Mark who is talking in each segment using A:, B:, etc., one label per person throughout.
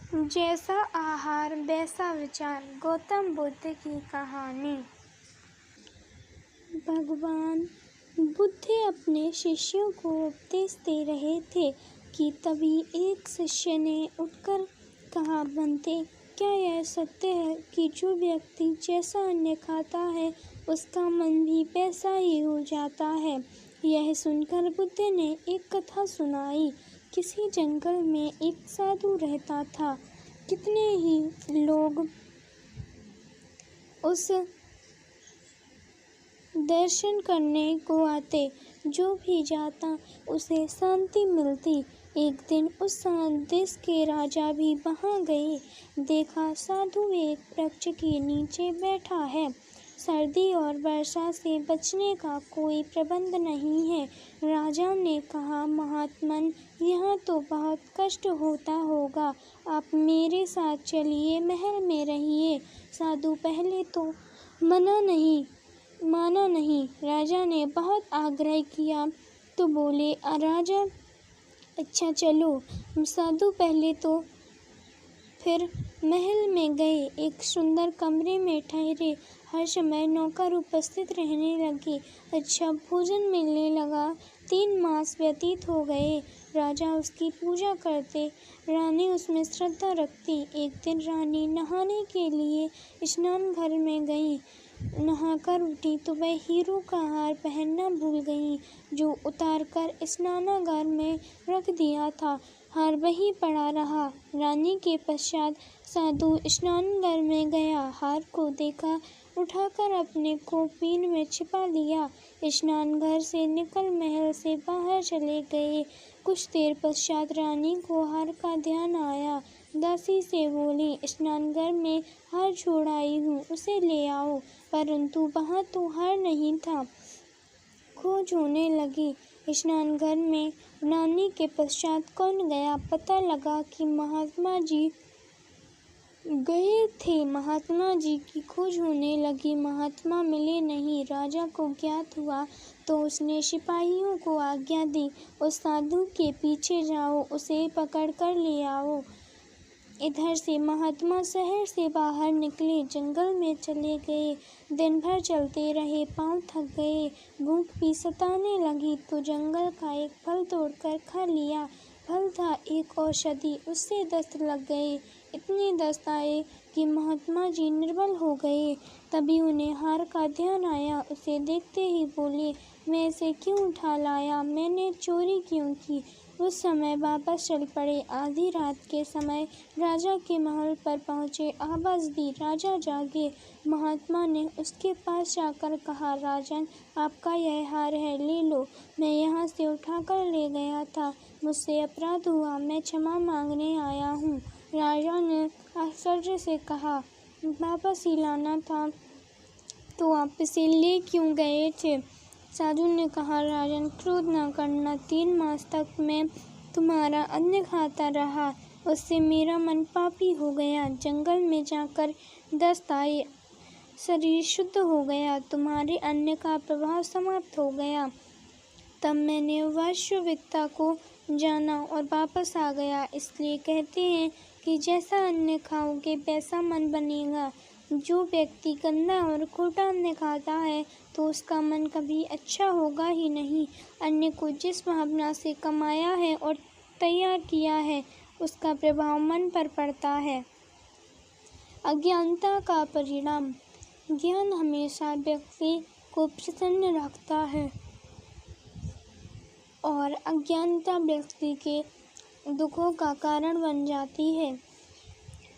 A: जैसा आहार वैसा विचार, गौतम बुद्ध की कहानी। भगवान बुद्ध अपने शिष्यों को उपदेश दे रहे थे कि तभी एक शिष्य ने उठकर कहा, बनते, क्या यह सत्य है कि जो व्यक्ति जैसा अन्न खाता है उसका मन भी वैसा ही हो जाता है। यह सुनकर बुद्ध ने एक कथा सुनाई। किसी जंगल में एक साधु रहता था। कितने ही लोग उस दर्शन करने को आते, जो भी जाता उसे शांति मिलती। एक दिन उस देश के राजा भी वहां गए। देखा, साधु एक वृक्ष के नीचे बैठा है। सर्दी और वर्षा से बचने का कोई प्रबंध नहीं है। राजा ने कहा, महात्मन, यहाँ तो बहुत कष्ट होता होगा, आप मेरे साथ चलिए, महल में रहिए। साधु पहले तो माना नहीं। राजा ने बहुत आग्रह किया तो बोले, राजा, अच्छा चलो। साधु पहले तो फिर महल में गए। एक सुंदर कमरे में ठहरे। हर समय नौकर उपस्थित रहने लगे। अच्छा भोजन मिलने लगा। 3 मास व्यतीत हो गए। राजा उसकी पूजा करते, रानी उसमें श्रद्धा रखती। एक दिन रानी नहाने के लिए स्नान घर में गई। नहाकर उठी तो वह हीरो का हार पहनना भूल गई, जो उतारकर स्नानागार में रख दिया था। हार वहीं पड़ा रहा। रानी के पश्चात साधु स्नानघर में गया। हार को देखा, उठाकर अपने कौपीन में छिपा लिया। स्नानघर से निकल महल से बाहर चले गए। कुछ देर पश्चात रानी को हार का ध्यान आया। दासी से बोली, स्नानघर में हार छोड़ आई हूँ, उसे ले आओ। परंतु वहाँ तो हार नहीं था। खोज होने लगी स्नानघर में। रानी के पश्चात कौन गया, पता लगा कि महात्मा जी गए थे। महात्मा जी की खोज होने लगी। महात्मा मिले नहीं। राजा को ज्ञात हुआ तो उसने सिपाहियों को आज्ञा दी, उस साधु के पीछे जाओ, उसे पकड़ कर ले आओ। इधर से महात्मा शहर से बाहर निकले, जंगल में चले गए। दिन भर चलते रहे, पांव थक गए, भूख भी सताने लगी तो जंगल का एक फल तोड़कर खा लिया। फल था एक औषधि, उससे दस्त लग गए। इतने दस्त आए कि महात्मा जी निर्बल हो गए। तभी उन्हें हार का ध्यान आया। उसे देखते ही बोले, मैं इसे क्यों उठा लाया, मैंने चोरी क्यों की। उस समय वापस चल पड़े। आधी रात के समय राजा के महल पर पहुँचे। आवाज़ दी, राजा जागे। महात्मा ने उसके पास जाकर कहा, राजन, आपका यह हार है, ले लो। मैं यहाँ से उठाकर ले गया था, मुझसे अपराध हुआ, मैं क्षमा मांगने आया हूँ। राजा ने आश्चर्य से कहा, वापस ही लाना था तो आप इसे ले क्यों गए थे। साधु ने कहा, राजन, क्रोध न करना। 3 मास तक मैं तुम्हारा अन्न खाता रहा, उससे मेरा मन पापी हो गया। जंगल में जाकर दस्त आए, शरीर शुद्ध हो गया, तुम्हारे अन्न का प्रभाव समाप्त हो गया। तब मैंने वास्तविकता को जाना और वापस आ गया। इसलिए कहते हैं कि जैसा अन्न खाओगे वैसा मन बनेगा। जो व्यक्ति गंदा और खोटा अन्न खाता है तो उसका मन कभी अच्छा होगा ही नहीं। अन्न को जिस भावना से कमाया है और तैयार किया है, उसका प्रभाव मन पर पड़ता है। अज्ञानता का परिणाम। ज्ञान हमेशा व्यक्ति को प्रसन्न रखता है और अज्ञानता व्यक्ति के दुखों का कारण बन जाती है।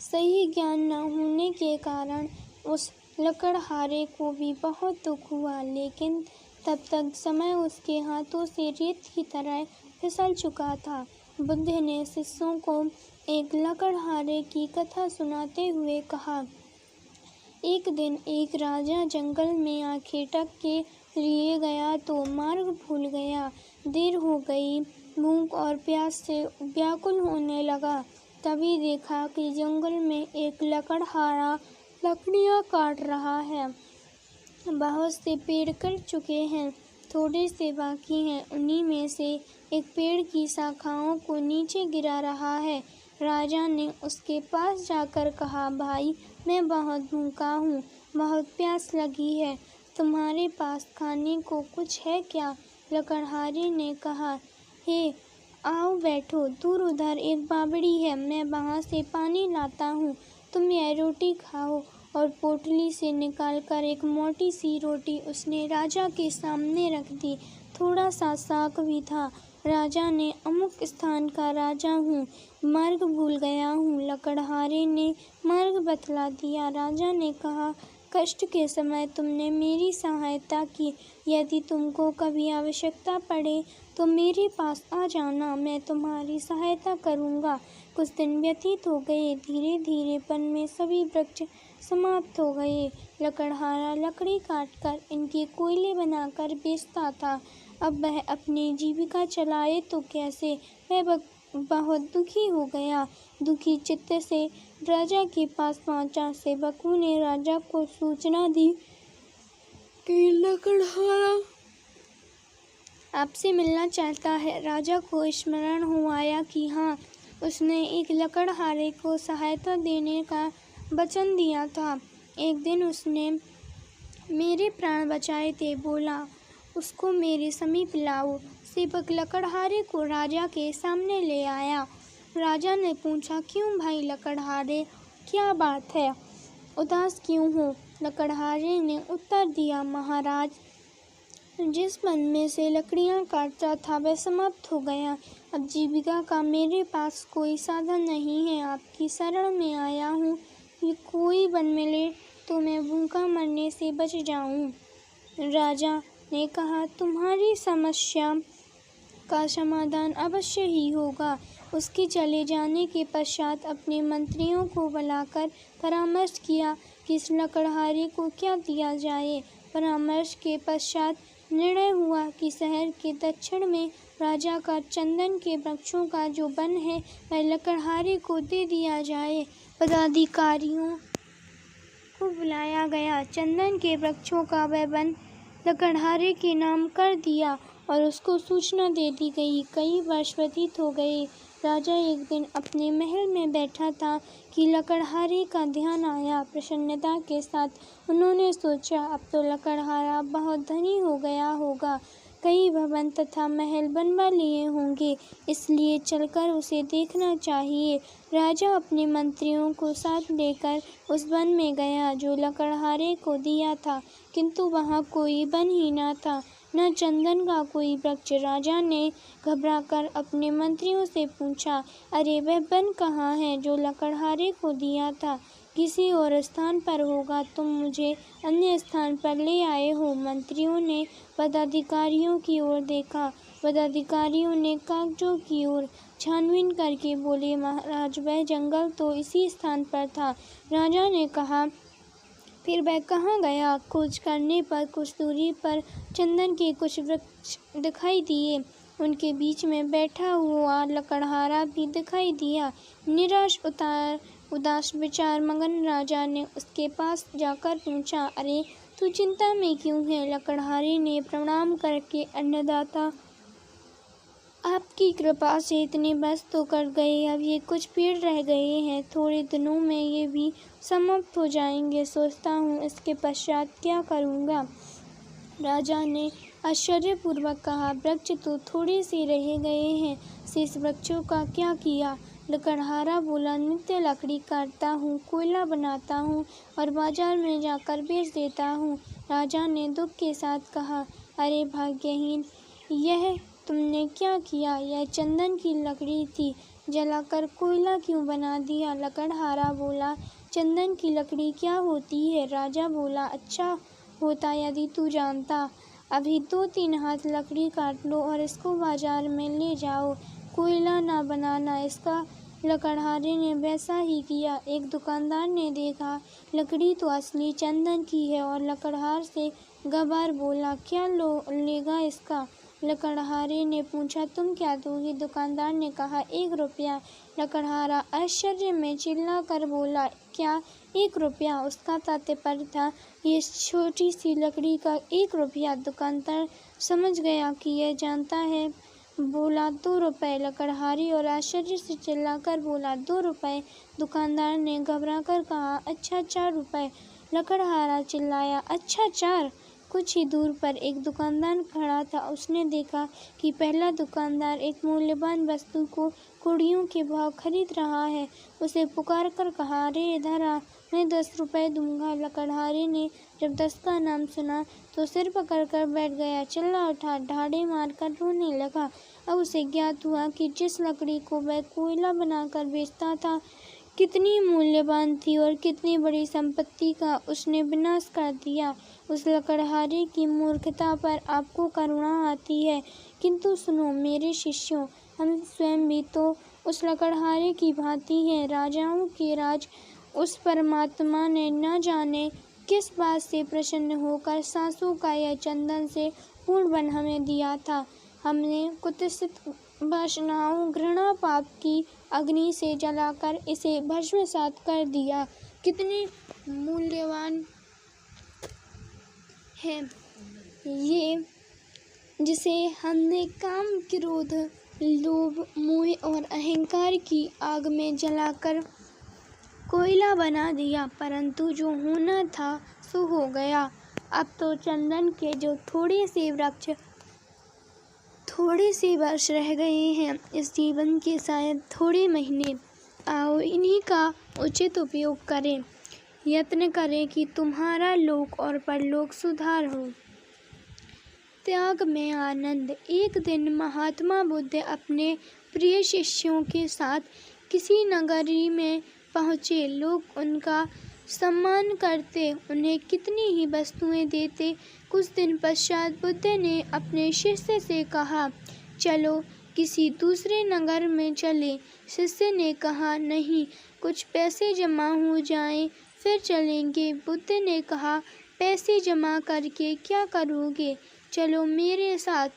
A: सही ज्ञान न होने के कारण उस लकड़हारे को भी बहुत दुख हुआ, लेकिन तब तक समय उसके हाथों से रेत की तरह फिसल चुका था। बुद्ध ने शिष्यों को एक लकड़हारे की कथा सुनाते हुए कहा, एक दिन एक राजा जंगल में आखे टक के लिए गया तो मार्ग भूल गया। देर हो गई, भूख और प्यास से व्याकुल होने लगा। तभी देखा कि जंगल में एक लकड़हारा लकड़ियाँ काट रहा है। बहुत से पेड़ कट चुके हैं, थोड़े से बाकी हैं। उन्हीं में से एक पेड़ की शाखाओं को नीचे गिरा रहा है। राजा ने उसके पास जाकर कहा, भाई मैं बहुत भूखा हूँ, बहुत प्यास लगी है, तुम्हारे पास खाने को कुछ है क्या? लकड़हारे ने कहा, हे आओ बैठो, दूर उधर एक बावड़ी है, मैं वहाँ से पानी लाता हूँ, तुम यह रोटी खाओ। और पोटली से निकालकर एक मोटी सी रोटी उसने राजा के सामने रख दी। थोड़ा सा साग भी था। राजा ने, अमुक स्थान का राजा हूँ, मार्ग भूल गया हूँ। लकड़हारे ने मार्ग बतला दिया। राजा ने कहा, कष्ट के समय तुमने मेरी सहायता की, यदि तुमको कभी आवश्यकता पड़े तो मेरे पास आ जाना, मैं तुम्हारी सहायता करूँगा। कुछ दिन व्यतीत हो गए। धीरे धीरे वन में सभी वृक्ष समाप्त हो गए। लकड़हारा लकड़ी काटकर इनके कोयले बनाकर बेचता था। अब वह अपनी जीविका चलाए तो कैसे? वह बहुत दुखी हो गया। दुखी चित्त से राजा के पास पहुंचा। सेवकों ने राजा को सूचना दी कि लकड़हारा आपसे मिलना चाहता है। राजा को स्मरण हो आया कि हाँ, उसने एक लकड़हारे को सहायता देने का वचन दिया था। एक दिन उसने मेरे प्राण बचाए थे, बोला उसको मेरे समीप लाओ। सेवक लकड़हारे को राजा के सामने ले आया। राजा ने पूछा, क्यों भाई लकड़हारे, क्या बात है, उदास क्यों हो? लकड़हारे ने उत्तर दिया, महाराज, जिस वन में से लकड़ियाँ काटता था वह समाप्त हो गया। अब जीविका का मेरे पास कोई साधन नहीं है। आपकी शरण में आया हूँ कि कोई वन मिले तो मैं भूखा मरने से बच जाऊँ। राजा ने कहा, तुम्हारी समस्या का समाधान अवश्य ही होगा। उसके चले जाने के पश्चात अपने मंत्रियों को बुलाकर परामर्श किया कि इस लकड़हारे को क्या दिया जाए। परामर्श के पश्चात निर्णय हुआ कि शहर के दक्षिण में राजा का चंदन के वृक्षों का जो वन है वह लकड़हारे को दे दिया जाए। पदाधिकारियों को बुलाया गया। चंदन के वृक्षों का वह वन लकड़हारे के नाम कर दिया और उसको सूचना दे दी गई। कई वर्ष व्यतीत हो गए। राजा एक दिन अपने महल में बैठा था कि लकड़हारे का ध्यान आया। प्रसन्नता के साथ उन्होंने सोचा, अब तो लकड़हारा बहुत धनी हो गया होगा, कई भवन तथा महल बनवा लिए होंगे, इसलिए चलकर उसे देखना चाहिए। राजा अपने मंत्रियों को साथ लेकर उस वन में गया जो लकड़हारे को दिया था, किंतु वहाँ कोई वन ही न था, न चंदन का कोई वृक्ष। राजा ने घबराकर अपने मंत्रियों से पूछा, अरे वह वन कहाँ है जो लकड़हारे को दिया था? किसी और स्थान पर होगा, तुम मुझे अन्य स्थान पर ले आए हो। मंत्रियों ने पदाधिकारियों की ओर देखा। पदाधिकारियों ने कागजों की ओर छानबीन करके बोले, महाराज, वह जंगल तो इसी स्थान पर था। राजा ने कहा, फिर वह कहाँ गया? खोज करने पर कुछ दूरी पर चंदन के कुछ वृक्ष दिखाई दिए। उनके बीच में बैठा हुआ लकड़हारा भी दिखाई दिया। निराश उदास विचार मगन राजा ने उसके पास जाकर पूछा, अरे तू चिंता में क्यों है? लकड़हारे ने प्रणाम करके, अन्नदाता, आपकी कृपा से इतने वर्ष तो कट गए, अब ये कुछ पेड़ रह गए हैं, थोड़े दिनों में ये भी समाप्त हो जाएंगे। सोचता हूँ इसके पश्चात क्या करूँगा। राजा ने आश्चर्यपूर्वक कहा, वृक्ष तो थोड़े से रह गए हैं, शेष वृक्षों का क्या किया? लकड़हारा बोला, नित्य लकड़ी काटता हूँ, कोयला बनाता हूँ और बाजार में जाकर बेच देता हूँ। राजा ने दुख के साथ कहा, अरे भाग्यहीन, यह तुमने क्या किया? यह चंदन की लकड़ी थी, जलाकर कोयला क्यों बना दिया? लकड़हारा बोला, चंदन की लकड़ी क्या होती है? राजा बोला, अच्छा होता यदि तू जानता। अभी 2-3 हाथ लकड़ी काट लो और इसको बाजार में ले जाओ, कोयला ना बनाना इसका। लकड़हारे ने वैसा ही किया। एक दुकानदार ने देखा लकड़ी तो असली चंदन की है और लकड़हार से गवार बोला, क्या लेगा इसका? लकड़हारे ने पूछा, तुम क्या दोगे? दुकानदार ने कहा, 1 रुपया। लकड़हारा आश्चर्य में चिल्ला कर बोला, क्या 1 रुपया? उसका तात्पर्य था ये छोटी सी लकड़ी का 1 रुपया। दुकानदार समझ गया कि यह जानता है बोला 2 रुपए। लकड़हारी और आश्चर्य से चिल्लाकर बोला 2 रुपए। दुकानदार ने घबराकर कहा अच्छा 4 रुपए। लकड़हारा चिल्लाया अच्छा 4। कुछ ही दूर पर एक दुकानदार खड़ा था। उसने देखा कि पहला दुकानदार एक मूल्यवान वस्तु को कौड़ियों के भाव खरीद रहा है। उसे पुकार कर कहा अरे इधर आ, मैं 10 रुपए दूंगा। लकड़हारे ने जब 10 का नाम सुना तो सिर पकड़कर बैठ गया, चिल्ला उठा, ढाड़े मारकर रोने लगा। अब उसे ज्ञात हुआ कि जिस लकड़ी को वह कोयला बनाकर बेचता था कितनी मूल्यवान थी और कितनी बड़ी संपत्ति का उसने विनाश कर दिया। उस लकड़हारे की मूर्खता पर आपको करुणा आती है, किंतु सुनो मेरे शिष्यों, हम स्वयं भी तो उस लकड़हारे की भांति हैं। राजाओं के राज उस परमात्मा ने न जाने किस बात से प्रसन्न होकर सांसों का यह चंदन से पूर्ण बन हमें दिया था। हमने कुत्सित वासनाओं, घृणा, पाप की अग्नि से जलाकर इसे भस्मसात कर दिया। कितने मूल्यवान है ये जिसे हमने काम, क्रोध, लोभ, मोह और अहंकार की आग में जलाकर कोयला बना दिया। परंतु जो होना था सो हो गया। अब तो चंदन के जो थोड़े से वर्ष रह गए हैं, इस जीवन के शायद थोड़े महीने, आओ इन्हीं का उचित उपयोग करें। यत्न करें कि तुम्हारा लोक और परलोक सुधार हो। त्याग में आनंद। एक दिन महात्मा बुद्ध अपने प्रिय शिष्यों के साथ किसी नगरी में पहुँचे। लोग उनका सम्मान करते, उन्हें कितनी ही वस्तुएं देते। कुछ दिन पश्चात बुद्ध ने अपने शिष्य से कहा चलो किसी दूसरे नगर में चलें। शिष्य ने कहा नहीं, कुछ पैसे जमा हो जाएं, फिर चलेंगे। बुद्ध ने कहा पैसे जमा करके क्या करोगे? चलो मेरे साथ।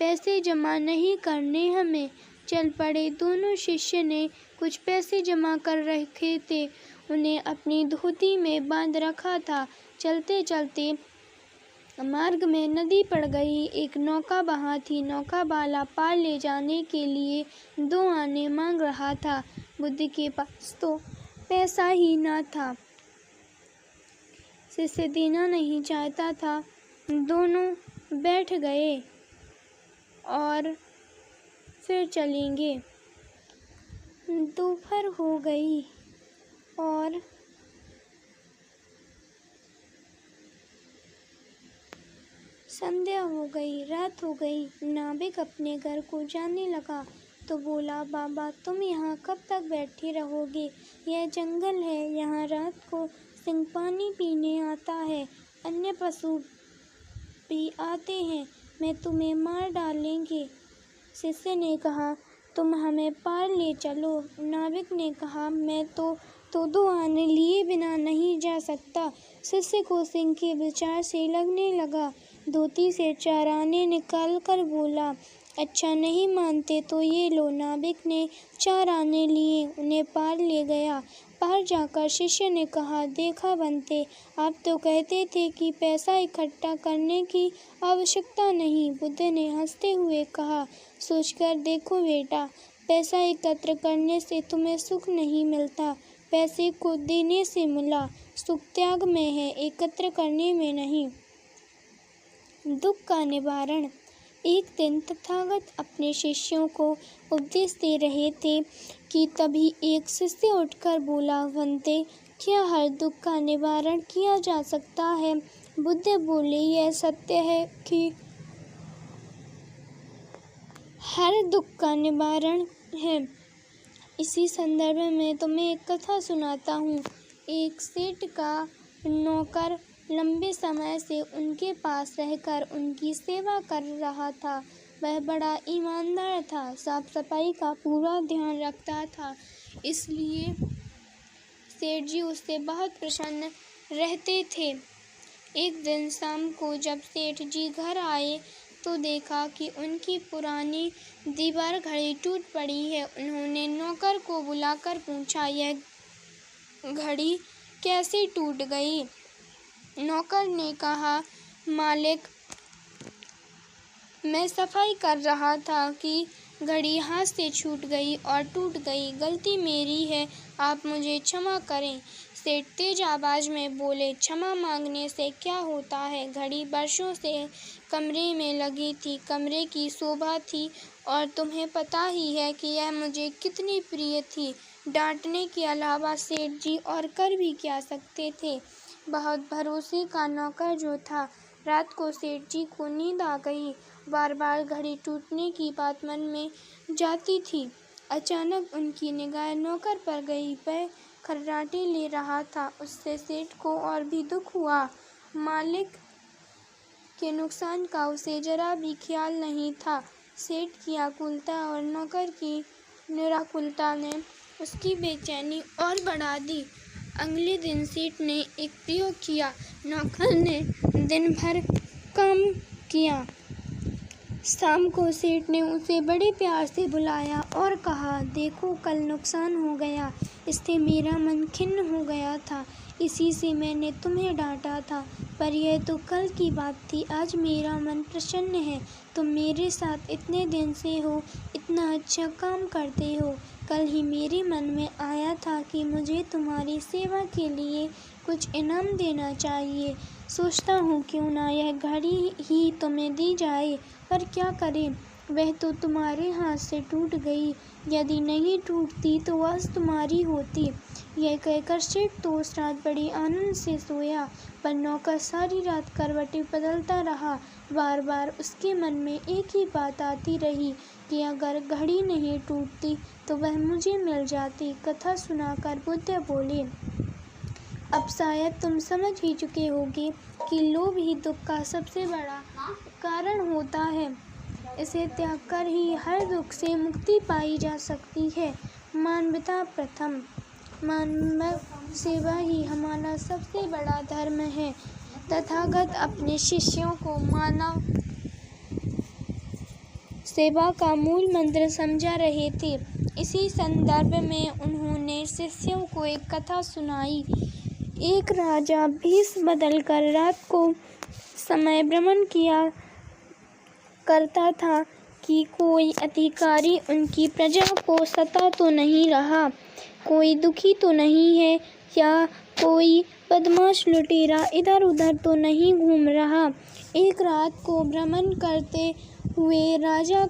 A: पैसे जमा नहीं करने हमें। चल पड़े। दोनों शिष्य ने कुछ पैसे जमा कर रखे थे, उन्हें अपनी धोती में बांध रखा था। चलते चलते मार्ग में नदी पड़ गई। एक नौका वहाँ थी। नौका वाला पार ले जाने के लिए 2 आने मांग रहा था। बुद्ध के पास तो पैसा ही न था। शिष्य देना नहीं चाहता था। दोनों बैठ गए और फिर चलेंगे। दोपहर हो गई और संध्या हो गई, रात हो गई। नाविक अपने घर को जाने लगा तो बोला बाबा तुम यहाँ कब तक बैठे रहोगे? यह जंगल है, यहाँ रात को सिंह पानी पीने आता है, अन्य पशु भी आते हैं, मैं तुम्हें मार डालेंगे। शिष्य ने कहा तुम हमें पार ले चलो। नाविक ने कहा मैं तो 2 आने लिए बिना नहीं जा सकता। शिष्य को सिंह के विचार से लगने लगा। धोती से 4 आने निकाल कर बोला अच्छा नहीं मानते तो ये लो। नाविक ने 4 आने लिए, उन्हें पार ले गया। पार जाकर शिष्य ने कहा देखा बनते, आप तो कहते थे कि पैसा इकट्ठा करने की आवश्यकता नहीं। बुद्ध ने हंसते हुए कहा सोचकर देखो बेटा, पैसा एकत्र करने से तुम्हें सुख नहीं मिलता, पैसे को देने से मिला। सुख त्याग में है, एकत्र करने में नहीं। दुख का निवारण। एक दिन तथागत अपने शिष्यों को उपदेश दे रहे थे कि तभी एक शिष्य उठकर बोला बनते, क्या हर दुख का निवारण किया जा सकता है? बुद्ध बोले यह सत्य है कि हर दुख का निवारण है। इसी संदर्भ में तुम्हें एक कथा सुनाता हूँ। एक सेठ का नौकर लंबे समय से उनके पास रहकर उनकी सेवा कर रहा था। वह बड़ा ईमानदार था, साफ सफाई का पूरा ध्यान रखता था, इसलिए सेठ जी उससे बहुत प्रसन्न रहते थे। एक दिन शाम को जब सेठ जी घर आए तो देखा कि उनकी पुरानी दीवार घड़ी टूट पड़ी है। उन्होंने नौकर को बुलाकर पूछा यह घड़ी कैसे टूट गई? नौकर ने कहा मालिक, मैं सफाई कर रहा था कि घड़ी हाथ से छूट गई और टूट गई। गलती मेरी है, आप मुझे क्षमा करें। सेठ तेज आवाज में बोले, क्षमा मांगने से क्या होता है? घड़ी बरसों से कमरे में लगी थी, कमरे की शोभा थी, और तुम्हें पता ही है कि यह मुझे कितनी प्रिय थी। डांटने के अलावा सेठ जी और कर भी क्या सकते थे? बहुत भरोसे का नौकर जो था। रात को सेठ जी को नींद आ गई। बार बार घड़ी टूटने की बात मन में जाती थी। अचानक उनकी निगाह नौकर पर गई। वह खर्राटे ले रहा था। उससे सेठ को और भी दुख हुआ। मालिक के नुकसान का उसे जरा भी ख्याल नहीं था। सेठ की आकुलता और नौकर की निराकुलता ने उसकी बेचैनी और बढ़ा दी। अगले दिन सेठ ने एक प्रयोग किया। नौकर ने दिन भर काम किया। शाम को सेठ ने उसे बड़े प्यार से बुलाया और कहा, देखो कल नुकसान हो गया, इससे मेरा मन खिन्न हो गया था, इसी से मैंने तुम्हें डांटा था, पर यह तो कल की बात थी। आज मेरा मन प्रसन्न है। तुम मेरे साथ इतने दिन से हो, इतना अच्छा काम करते हो। कल ही मेरे मन में आया था कि मुझे तुम्हारी सेवा के लिए कुछ इनाम देना चाहिए। सोचता हूँ क्यों ना यह घड़ी ही तुम्हें दी जाए, पर क्या करें, वह तो तुम्हारे हाथ से टूट गई। यदि नहीं टूटती तो आज तुम्हारी होती। यह कहकर सेठ तो उस रात बड़ी आनंद से सोया, पर नौकर सारी रात करवटें बदलता रहा। बार बार उसके मन में एक ही बात आती रही कि अगर घड़ी नहीं टूटती तो वह मुझे मिल जाती। कथा सुनाकर बुद्ध बोले, अब शायद तुम समझ ही चुके होगे कि लोभ ही दुख का सबसे बड़ा कारण होता है। इसे त्याग कर ही हर दुख से मुक्ति पाई जा सकती है। मानवता प्रथम। मानव सेवा ही हमारा सबसे बड़ा धर्म है। तथागत अपने शिष्यों को मानव सेवा का मूल मंत्र समझा रहे थे। इसी संदर्भ में उन्होंने शिष्यों को एक कथा सुनाई। एक राजा भेष बदलकर रात को समय भ्रमण किया करता था कि कोई अधिकारी उनकी प्रजा को सता तो नहीं रहा, कोई दुखी तो नहीं है, या कोई बदमाश लुटेरा इधर उधर तो नहीं घूम रहा। एक रात को भ्रमण करते हुए राजा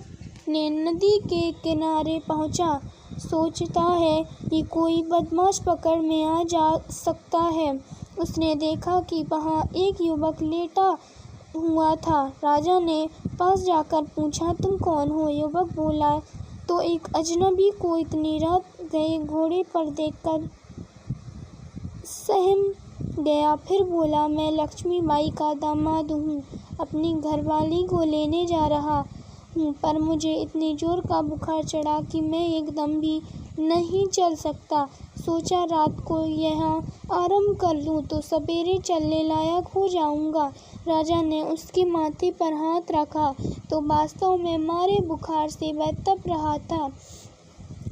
A: ने नदी के किनारे पहुंचा। सोचता है कि कोई बदमाश पकड़ में आ जा सकता है। उसने देखा कि वहाँ एक युवक लेटा हुआ था। राजा ने पास जाकर पूछा, तुम कौन हो? युवक बोला, तो एक अजनबी को इतनी रात गए घोड़े पर देखकर सहम गया। फिर बोला, मैं लक्ष्मी बाई का दामाद हूँ, अपनी घरवाली को लेने जा रहा हूँ, पर मुझे इतनी जोर का बुखार चढ़ा कि मैं एकदम भी नहीं चल सकता। सोचा रात को यहाँ आराम कर लूँ तो सवेरे चलने लायक हो जाऊँगा। राजा ने उसके माथे पर हाथ रखा तो वास्तव में मारे बुखार से वह तप रहा था।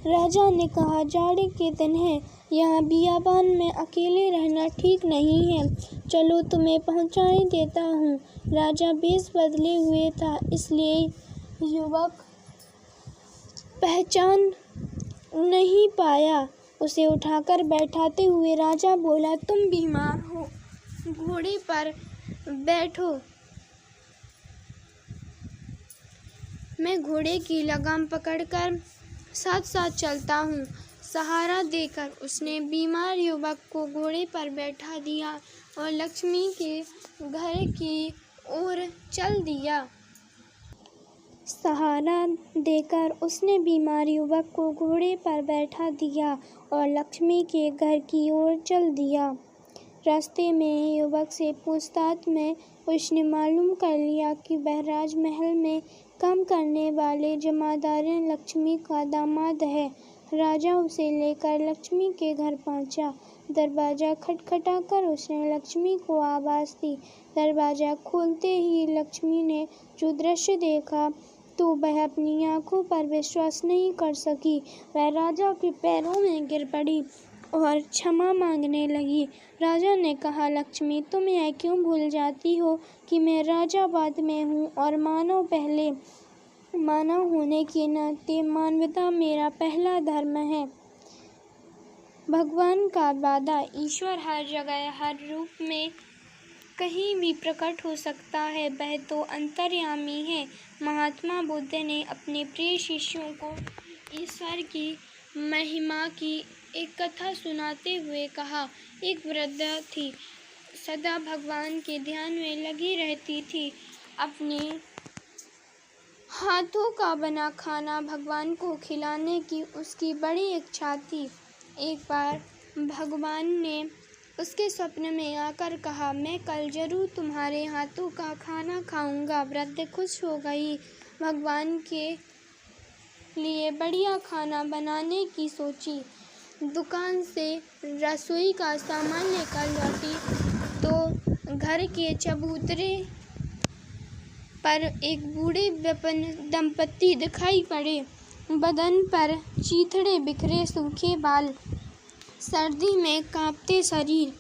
A: राजा ने कहा, जाड़े के दिन है, यहाँ बियाबान में अकेले रहना ठीक नहीं है, चलो तुम्हें पहुँचाए देता हूँ। राजा भेष बदले हुए था, इसलिए युवक पहचान नहीं पाया। उसे उठाकर बैठाते हुए राजा बोला, तुम बीमार हो, घोड़े पर बैठो, मैं घोड़े की लगाम पकड़कर साथ साथ चलता हूँ। सहारा देकर उसने बीमार युवक को घोड़े पर बैठा दिया और लक्ष्मी के घर की ओर चल दिया। सहारा देकर उसने बीमार युवक को घोड़े पर बैठा दिया और लक्ष्मी के घर की ओर चल दिया। रास्ते में युवक से पूछताछ में उसने मालूम कर लिया कि वह राजमहल में काम करने वाले जमादार लक्ष्मी का दामाद है। राजा उसे लेकर लक्ष्मी के घर पहुंचा। दरवाज़ा खटखटाकर उसने लक्ष्मी को आवाज़ दी। दरवाज़ा खोलते ही लक्ष्मी ने जो दृश्य देखा तो वह अपनी आंखों पर विश्वास नहीं कर सकी। वह राजा के पैरों में गिर पड़ी और क्षमा मांगने लगी। राजा ने कहा, लक्ष्मी, तुम यह क्यों भूल जाती हो कि मैं राजा बाद में हूँ और मानव पहले। मानव होने के नाते मानवता मेरा पहला धर्म है। भगवान का वादा, ईश्वर हर जगह हर रूप में कहीं भी प्रकट हो सकता है, वह तो अंतर्यामी है। महात्मा बुद्ध ने अपने प्रिय शिष्यों को ईश्वर की महिमा की एक कथा सुनाते हुए कहा, एक वृद्धा थी, सदा भगवान के ध्यान में लगी रहती थी। अपने हाथों का बना खाना भगवान को खिलाने की उसकी बड़ी इच्छा थी। एक बार भगवान ने उसके स्वप्न में आकर कहा, मैं कल जरूर तुम्हारे हाथों का खाना खाऊंगा। वृद्ध खुश हो गई। भगवान के लिए बढ़िया खाना बनाने की सोची। दुकान से रसोई का सामान लेकर लौटी तो घर के चबूतरे पर एक बूढ़े विपिन दंपत्ति दिखाई पड़े। बदन पर चीथड़े, बिखरे सूखे बाल, सर्दी में कांपते शरीर।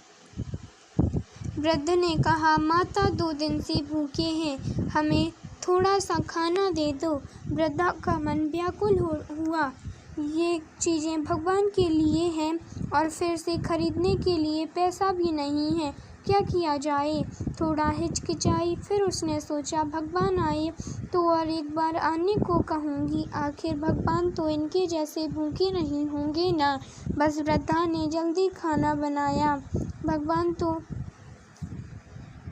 A: वृद्ध ने कहा, माता 2 दिन से भूखे हैं, हमें थोड़ा सा खाना दे दो। वृद्धा का मन व्याकुल हुआ। ये चीज़ें भगवान के लिए हैं और फिर से खरीदने के लिए पैसा भी नहीं है, क्या किया जाए। थोड़ा हिचकिचाई, फिर उसने सोचा, भगवान आए तो और एक बार आने को कहूँगी, आखिर भगवान तो इनके जैसे भूखे नहीं होंगे ना। बस वृद्धा ने जल्दी खाना बनाया। भगवान तो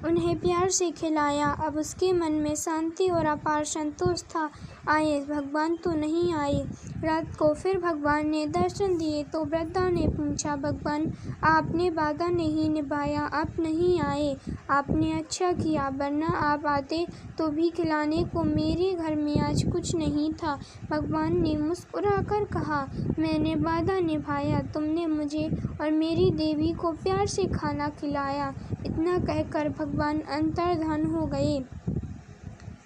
A: उन्हें प्यार से खिलाया। अब उसके मन में शांति और अपार संतोष था। आए भगवान तो नहीं आए। रात को फिर भगवान ने दर्शन दिए तो वृद्धा ने पूछा, भगवान, आपने वादा नहीं निभाया, आप नहीं आए। आपने अच्छा किया, वरना आप आते तो भी खिलाने को मेरे घर में आज कुछ नहीं था। भगवान ने मुस्कुराकर कहा, मैंने वादा निभाया, तुमने मुझे और मेरी देवी को प्यार से खाना खिलाया। इतना कहकर भगवान अंतर्धान हो गए।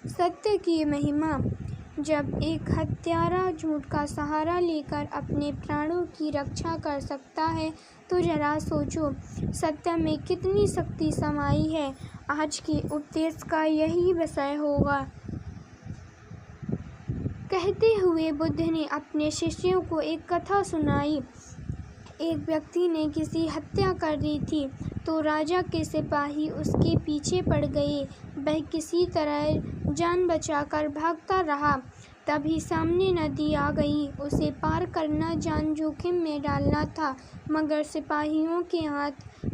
A: सत्य की महिमा। जब एक हत्यारा झूठ का सहारा लेकर अपने प्राणों की रक्षा कर सकता है तो जरा सोचो सत्य में कितनी शक्ति समाई है। आज के उपदेश का यही विषय होगा। कहते हुए बुद्ध ने अपने शिष्यों को एक कथा सुनाई। एक व्यक्ति ने किसी हत्या कर दी थी तो राजा के सिपाही उसके पीछे पड़ गए। वह किसी तरह जान बचाकर भागता रहा। तभी सामने नदी आ गई। उसे पार करना जान जोखिम में डालना था, मगर सिपाहियों के हाथ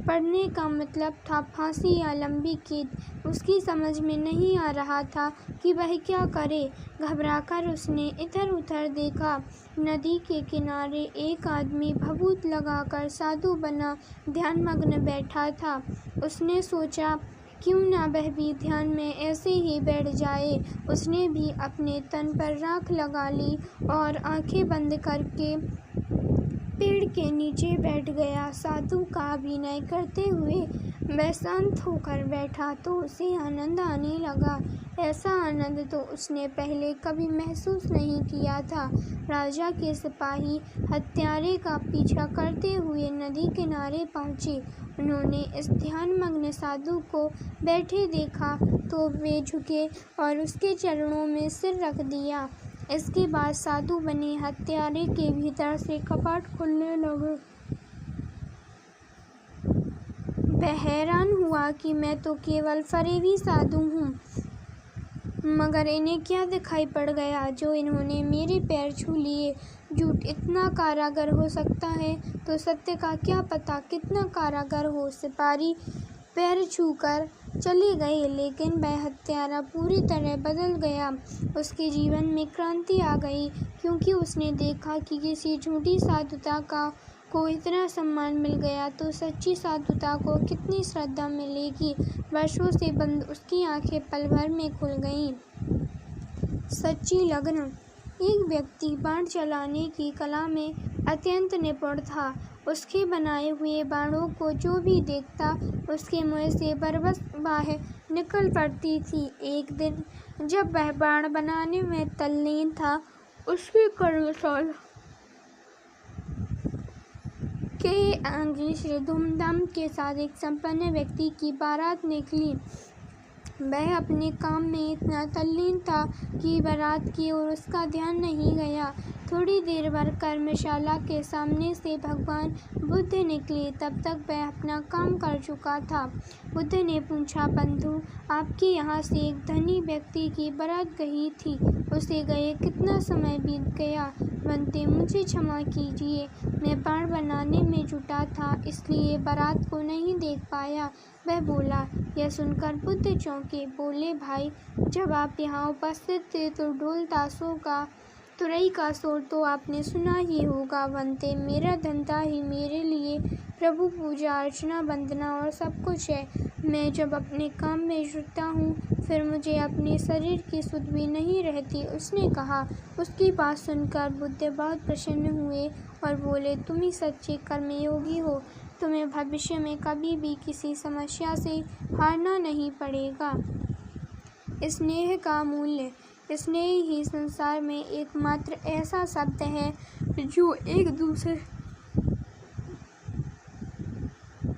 A: पड़ने का मतलब था फांसी या लंबी कैद। उसकी समझ में नहीं आ रहा था कि वह क्या करे। घबराकर उसने इधर उधर देखा। नदी के किनारे एक आदमी भभूत लगाकर साधु बना ध्यानमग्न बैठा था। उसने सोचा, क्यों ना वह भी ध्यान में ऐसे ही बैठ जाए। उसने भी अपने तन पर राख लगा ली और आंखें बंद करके पेड़ के नीचे बैठ गया। साधु का अभिनय करते हुए वह शांत होकर बैठा तो उसे आनंद आने लगा। ऐसा आनंद तो उसने पहले कभी महसूस नहीं किया था। राजा के सिपाही हत्यारे का पीछा करते हुए नदी किनारे पहुँचे। उन्होंने इस ध्यानमग्न साधु को बैठे देखा तो वे झुके और उसके चरणों में सिर रख दिया। इसके बाद साधु बने हत्यारे के भीतर से कपाट खुलने लगे। वह हैरान हुआ कि मैं तो केवल फरेबी साधु हूँ, मगर इन्हें क्या दिखाई पड़ गया जो इन्होंने मेरे पैर छू लिए। झूठ इतना कारागर हो सकता है तो सत्य का क्या पता कितना कारागर हो। सिपाही पैर छूकर चले गए, लेकिन वह हत्यारा पूरी तरह बदल गया। उसके जीवन में क्रांति आ गई, क्योंकि उसने देखा कि किसी झूठी साधुता को इतना सम्मान मिल गया तो सच्ची साधुता को कितनी श्रद्धा मिलेगी। वर्षों से बंद उसकी आंखें पल भर में खुल गईं। सच्ची लगन। एक व्यक्ति बाण चलाने की कला में अत्यंत निपुण था। उसके बनाए हुए बाणों को जो भी देखता उसके मुँह से बरबस बाहें निकल पड़ती थी। एक दिन जब वह बाण बनाने में तल्लीन था, उसके कर्मचारी के आगे से धूमधाम के साथ एक संपन्न व्यक्ति की बारात निकली। वह अपने काम में इतना तल्लीन था कि बारात की ओर उसका ध्यान नहीं गया। थोड़ी देर बाद कर्मशाला के सामने से भगवान बुद्ध निकले। तब तक वह अपना काम कर चुका था। बुद्ध ने पूछा, बंधु, आपके यहाँ से एक धनी व्यक्ति की बारात गई थी, उसे गए कितना समय बीत गया? बनते, मुझे क्षमा कीजिए, मैं बाण बनाने में जुटा था, इसलिए बारात को नहीं देख पाया, वह बोला। यह सुनकर बुद्ध चौंके। बोले, भाई, जब आप यहाँ उपस्थित थे तो ढोल ताशों का, तुरई का शोर तो आपने सुना ही होगा। बनते, मेरा धंधा ही मेरे लिए प्रभु पूजा अर्चना वंदना और सब कुछ है। मैं जब अपने काम में जुटता हूँ फिर मुझे अपने शरीर की सुध भी नहीं रहती। उसने कहा। उसकी बात सुनकर बुद्ध बहुत प्रसन्न हुए और बोले, तुम ही सच्चे कर्मयोगी हो। तुम्हें भविष्य में कभी भी किसी समस्या से हारना नहीं पड़ेगा। स्नेह का मूल्य। स्नेह ही संसार में एकमात्र ऐसा शब्द है जो एक दूसरे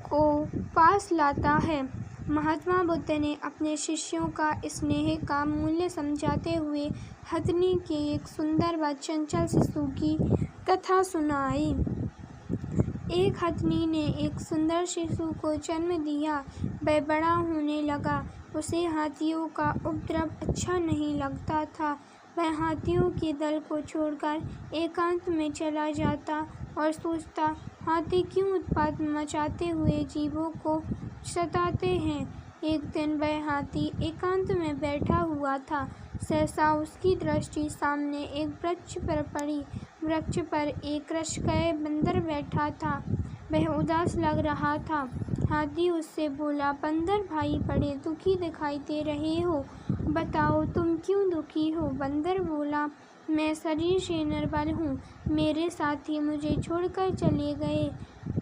A: को पास लाता है। महात्मा बुद्ध ने अपने शिष्यों का स्नेह का मूल्य समझाते हुए हथनी के एक सुंदर व चंचल शिशु की कथा सुनाई। एक हथनी ने एक सुंदर शिशु को जन्म दिया। वह बड़ा होने लगा। उसे हाथियों का उपद्रव अच्छा नहीं लगता था। वह हाथियों के दल को छोड़कर एकांत में चला जाता और सोचता, हाथी क्यों उत्पात मचाते हुए जीवों को सताते हैं। एक दिन वह हाथी एकांत में बैठा हुआ था। सहसा उसकी दृष्टि सामने एक वृक्ष पर पड़ी। वृक्ष पर एक कृशकाय बंदर बैठा था। वह उदास लग रहा था। हाथी उससे बोला, बंदर भाई, बड़े दुखी दिखाई दे रहे हो, बताओ तुम क्यों दुखी हो? बंदर बोला, मैं शरीर से निर्बल हूँ, मेरे साथी मुझे छोड़कर चले गए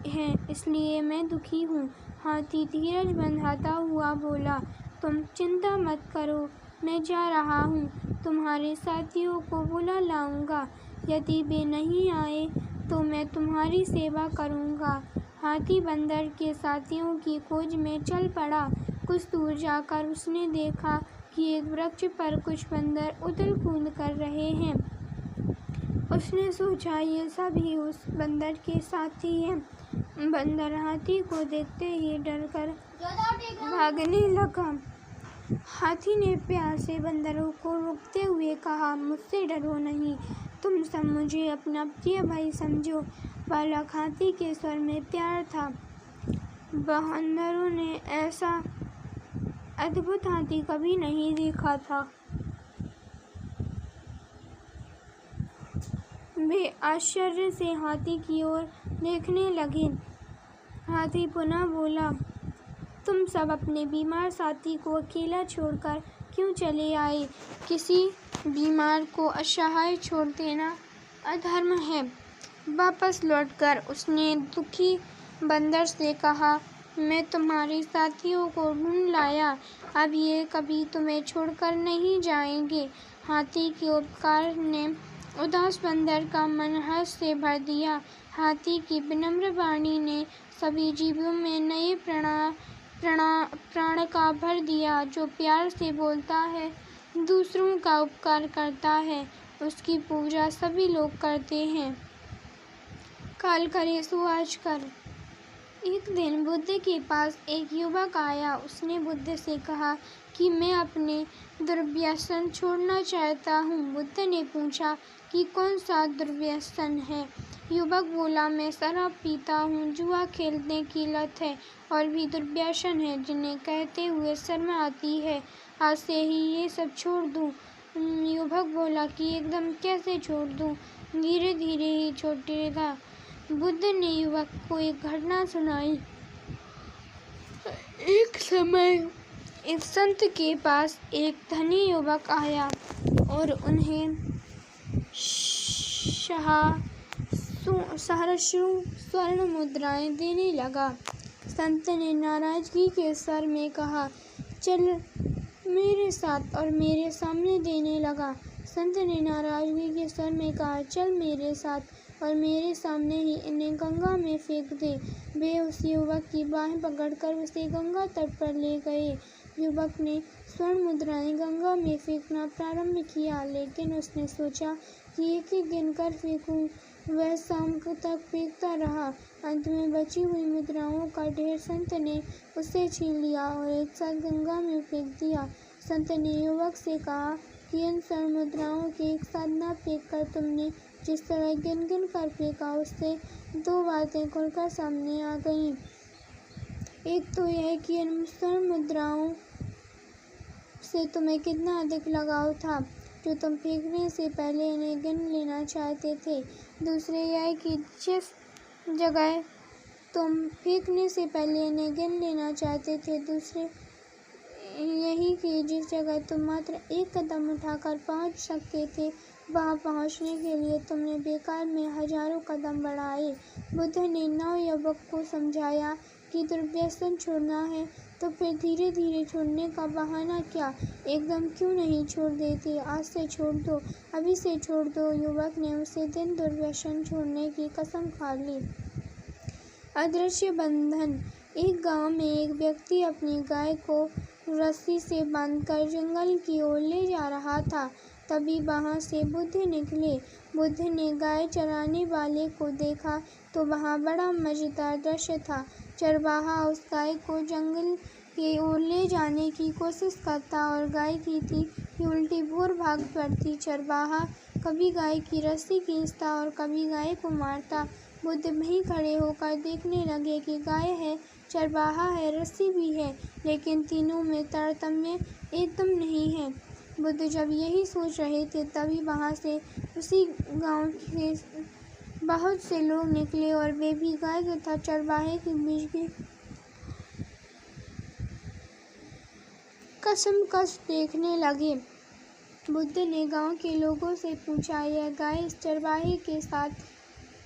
A: हैं, इसलिए मैं दुखी हूँ। हाथी धीरज बंधाता हुआ बोला, तुम चिंता मत करो, मैं जा रहा हूँ, तुम्हारे साथियों को बुला लाऊंगा। यदि वे नहीं आए तो मैं तुम्हारी सेवा करूँगा। हाथी बंदर के साथियों की खोज में चल पड़ा। कुछ दूर जाकर उसने देखा कि एक वृक्ष पर कुछ बंदर उछल कूद कर रहे हैं। उसने सोचा, ये सभी उस बंदर के साथी हैं। बंदर हाथी को देखते ही डरकर भागने लगा। हाथी ने प्यार से बंदरों को रोकते हुए कहा, मुझसे डरो नहीं, तुम सब मुझे अपना प्रिय भाई समझो। बालक हाथी के स्वर में प्यार था। बंदरों ने ऐसा अद्भुत हाथी कभी नहीं देखा था। वे आश्चर्य से हाथी की ओर देखने लगे। हाथी पुनः बोला, तुम सब अपने बीमार साथी को अकेला छोड़कर क्यों चले आए? किसी बीमार को असहाय छोड़ देना अधर्म है। वापस लौटकर उसने दुखी बंदर से कहा, मैं तुम्हारे साथियों को ढूंढ लाया, अब ये कभी तुम्हें छोड़कर नहीं जाएंगे। हाथी के उपकार ने उदास बंदर का मन हर्ष से भर दिया। हाथी की विनम्र वाणी ने सभी जीवों में नए प्राण का भर दिया। जो प्यार से बोलता है, दूसरों का उपकार करता है, उसकी पूजा सभी लोग करते हैं। काल करे सो आज कर। एक दिन बुद्ध के पास एक युवक आया। उसने बुद्ध से कहा कि मैं अपने दुर्व्यसन छोड़ना चाहता हूँ। बुद्ध ने पूछा कि कौन सा दुर्व्यसन है? युवक बोला, मैं शराब पीता हूँ, जुआ खेलने की लत है और भी दुर्व्यसन है जिन्हें कहते हुए शर्म आती है। आज से ही ये सब छोड़ दूँ। युवक बोला कि एकदम कैसे छोड़ दूँ? धीरे धीरे ही छूटेगा। बुद्ध ने युवक को एक घटना सुनाई। एक समय एक संत के पास एक धनी युवक आया और उन्हें सहस्रों स्वर्ण मुद्राएं देने लगा। संत ने नाराजगी के स्वर में कहा, चल मेरे साथ, और मेरे सामने देने लगा। संत ने नाराजगी के स्वर में कहा, चल मेरे साथ, और मेरे सामने ही इन्हें गंगा में फेंक दे। वे उस युवक की बाहें पकड़कर उसे गंगा तट पर ले गए। युवक ने स्वर्ण मुद्राएं गंगा में फेंकना प्रारंभ किया, लेकिन उसने सोचा कि एक-एक गिनकर फेंकूं। वह शाम तक फेंकता रहा। अंत में बची हुई मुद्राओं का ढेर संत ने उससे छीन लिया और एक साथ गंगा में फेंक दिया। संत ने युवक से कहा कि इन स्वर्ण मुद्राओं के एक साथ न फेंककर तुमने जिस तरह गिन-गिन कर फेंका, उससे दो बातें खुलकर सामने आ गईं। एक तो यह कि इन स्वर्ण मुद्राओं से तुम्हें कितना अधिक लगाव था, जो तुम फेंकने से पहले इन्हें गिन लेना चाहते थे। दूसरे यह कि जिस जगह तुम फेंकने से पहले इन्हें गिन लेना चाहते थे, दूसरे यही कि जिस जगह तुम मात्र एक कदम उठाकर पहुंच सकते थे, वहां पहुंचने के लिए तुमने बेकार में हजारों कदम बढ़ाए। बुद्ध ने नवयुवक को समझाया कि दुर्व्यसन छोड़ना है तो फिर धीरे धीरे छोड़ने का बहाना क्या, एकदम क्यों नहीं छोड़ देते? आज से छोड़ दो, अभी से छोड़ दो। युवक ने उसी दिन दुर्व्यसन छोड़ने की कसम खा ली। अदृश्य बंधन। एक गांव में एक व्यक्ति अपनी गाय को रस्सी से बांधकर जंगल की ओर ले जा रहा था। तभी वहां से बुद्ध निकले। बुद्ध ने गाय चराने वाले को देखा तो वहां बड़ा मजेदार दृश्य था। चरवाहा उस गाय को जंगल की ओर ले जाने की कोशिश करता और गाय की थी कि उल्टी भोर भाग पड़ती। चरवाहा कभी गाय की रस्सी खींचता और कभी गाय को मारता। बुद्ध वहीं खड़े होकर देखने लगे कि गाय है, चरवाहा है, रस्सी भी है, लेकिन तीनों में तारतम्य एकदम नहीं है। बुद्ध जब यही सोच रहे थे, तभी वहां से उसी गांव के बहुत से लोग निकले और वे भी गाय तथा चरवाहे के बीच की कशमकश देखने लगे। बुद्ध ने गांव के लोगों से पूछा, यह गाय इस चरवाहे के साथ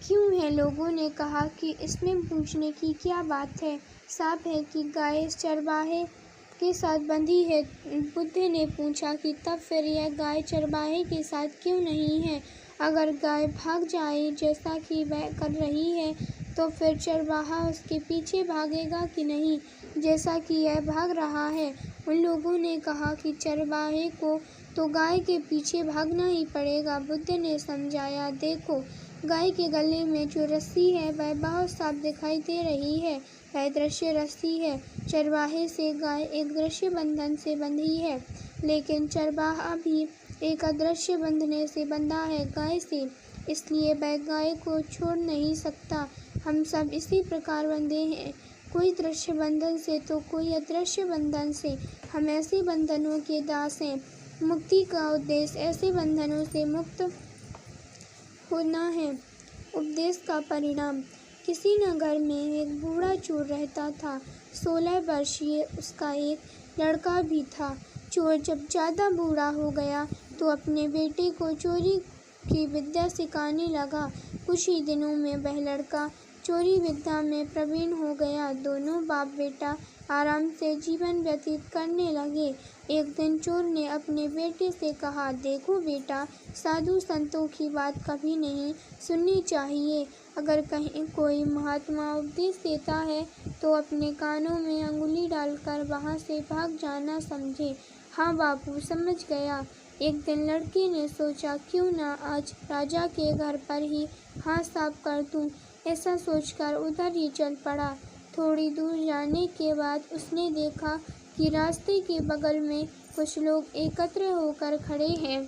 A: क्यों है? लोगों ने कहा कि इसमें पूछने की क्या बात है, साफ है कि गाय इस चरवाहे के साथ बंधी है। बुद्ध ने पूछा कि तब फिर यह गाय चरवाहे के साथ क्यों नहीं है? अगर गाय भाग जाए जैसा कि वह कर रही है, तो फिर चरवाहा उसके पीछे भागेगा कि नहीं, जैसा कि यह भाग रहा है? उन लोगों ने कहा कि चरवाहे को तो गाय के पीछे भागना ही पड़ेगा। बुद्ध ने समझाया, देखो, गाय के गले में जो रस्सी है वह बहुत साफ दिखाई दे रही है, वह दृश्य रस्सी है। चरवाहे से गाय एक दृश्य बंधन से बंधी है, लेकिन चरवाहा भी एक अदृश्य बंधने से बंधा है गाय से, इसलिए वह गाय को छोड़ नहीं सकता। हम सब इसी प्रकार बंधे हैं, कोई दृश्य बंधन से तो कोई अदृश्य बंधन से। हम ऐसे बंधनों के दास हैं। मुक्ति का उद्देश्य ऐसे बंधनों से मुक्त होना है। उपदेश का परिणाम। किसी नगर में एक बूढ़ा चोर रहता था। 16 वर्षीय उसका एक लड़का भी था। चोर जब ज़्यादा बूढ़ा हो गया तो अपने बेटे को चोरी की विद्या सिखाने लगा। कुछ ही दिनों में वह लड़का चोरी विद्या में प्रवीण हो गया। दोनों बाप बेटा आराम से जीवन व्यतीत करने लगे। एक दिन चोर ने अपने बेटे से कहा, देखो बेटा, साधु संतों की बात कभी नहीं सुननी चाहिए। अगर कहीं कोई महात्मा उपदेश देता है तो अपने कानों में अंगुली डालकर वहां से भाग जाना समझे। हाँ बापू, समझ गया। एक दिन लड़के ने सोचा, क्यों ना आज राजा के घर पर ही हाथ साफ कर दूं। ऐसा सोचकर उधर ही चल पड़ा। थोड़ी दूर जाने के बाद उसने देखा कि रास्ते के बगल में कुछ लोग एकत्र होकर खड़े हैं।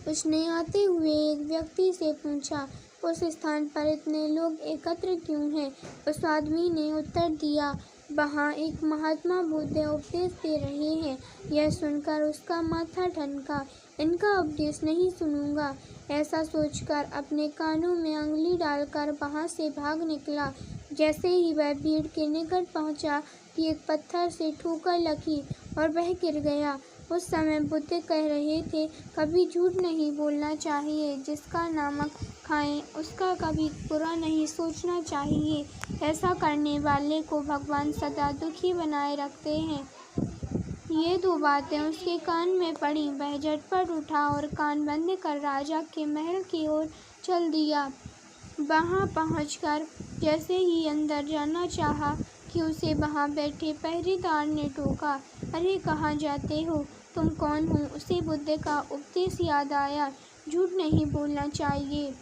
A: उसने आते हुए एक व्यक्ति से पूछा, उस स्थान पर इतने लोग एकत्र क्यों हैं? उस आदमी ने उत्तर दिया, वहाँ एक महात्मा बुद्ध उपदेश दे रहे हैं। यह सुनकर उसका माथा ठनका। इनका उपदेश नहीं सुनूंगा। ऐसा सोचकर अपने कानों में अंगुली डालकर वहाँ से भाग निकला। जैसे ही वह भीड़ के निकट पहुँचा कि एक पत्थर से ठोकर लगी और वह गिर गया। उस समय बुद्ध कह रहे थे, कभी झूठ नहीं बोलना चाहिए, जिसका नमक खाएं उसका कभी बुरा नहीं सोचना चाहिए। ऐसा करने वाले को भगवान सदा दुखी बनाए रखते हैं। ये दो बातें उसके कान में पड़ी। वह झटपट उठा और कान बंद कर राजा के महल की ओर चल दिया। वहाँ पहुँचकर जैसे ही अंदर जाना चाहा कि उसे वहाँ बैठे पहरेदार ने टोका। अरे कहाँ जाते हो? तुम कौन हो? उसे बुद्ध का उपदेश याद आया। झूठ नहीं बोलना चाहिए।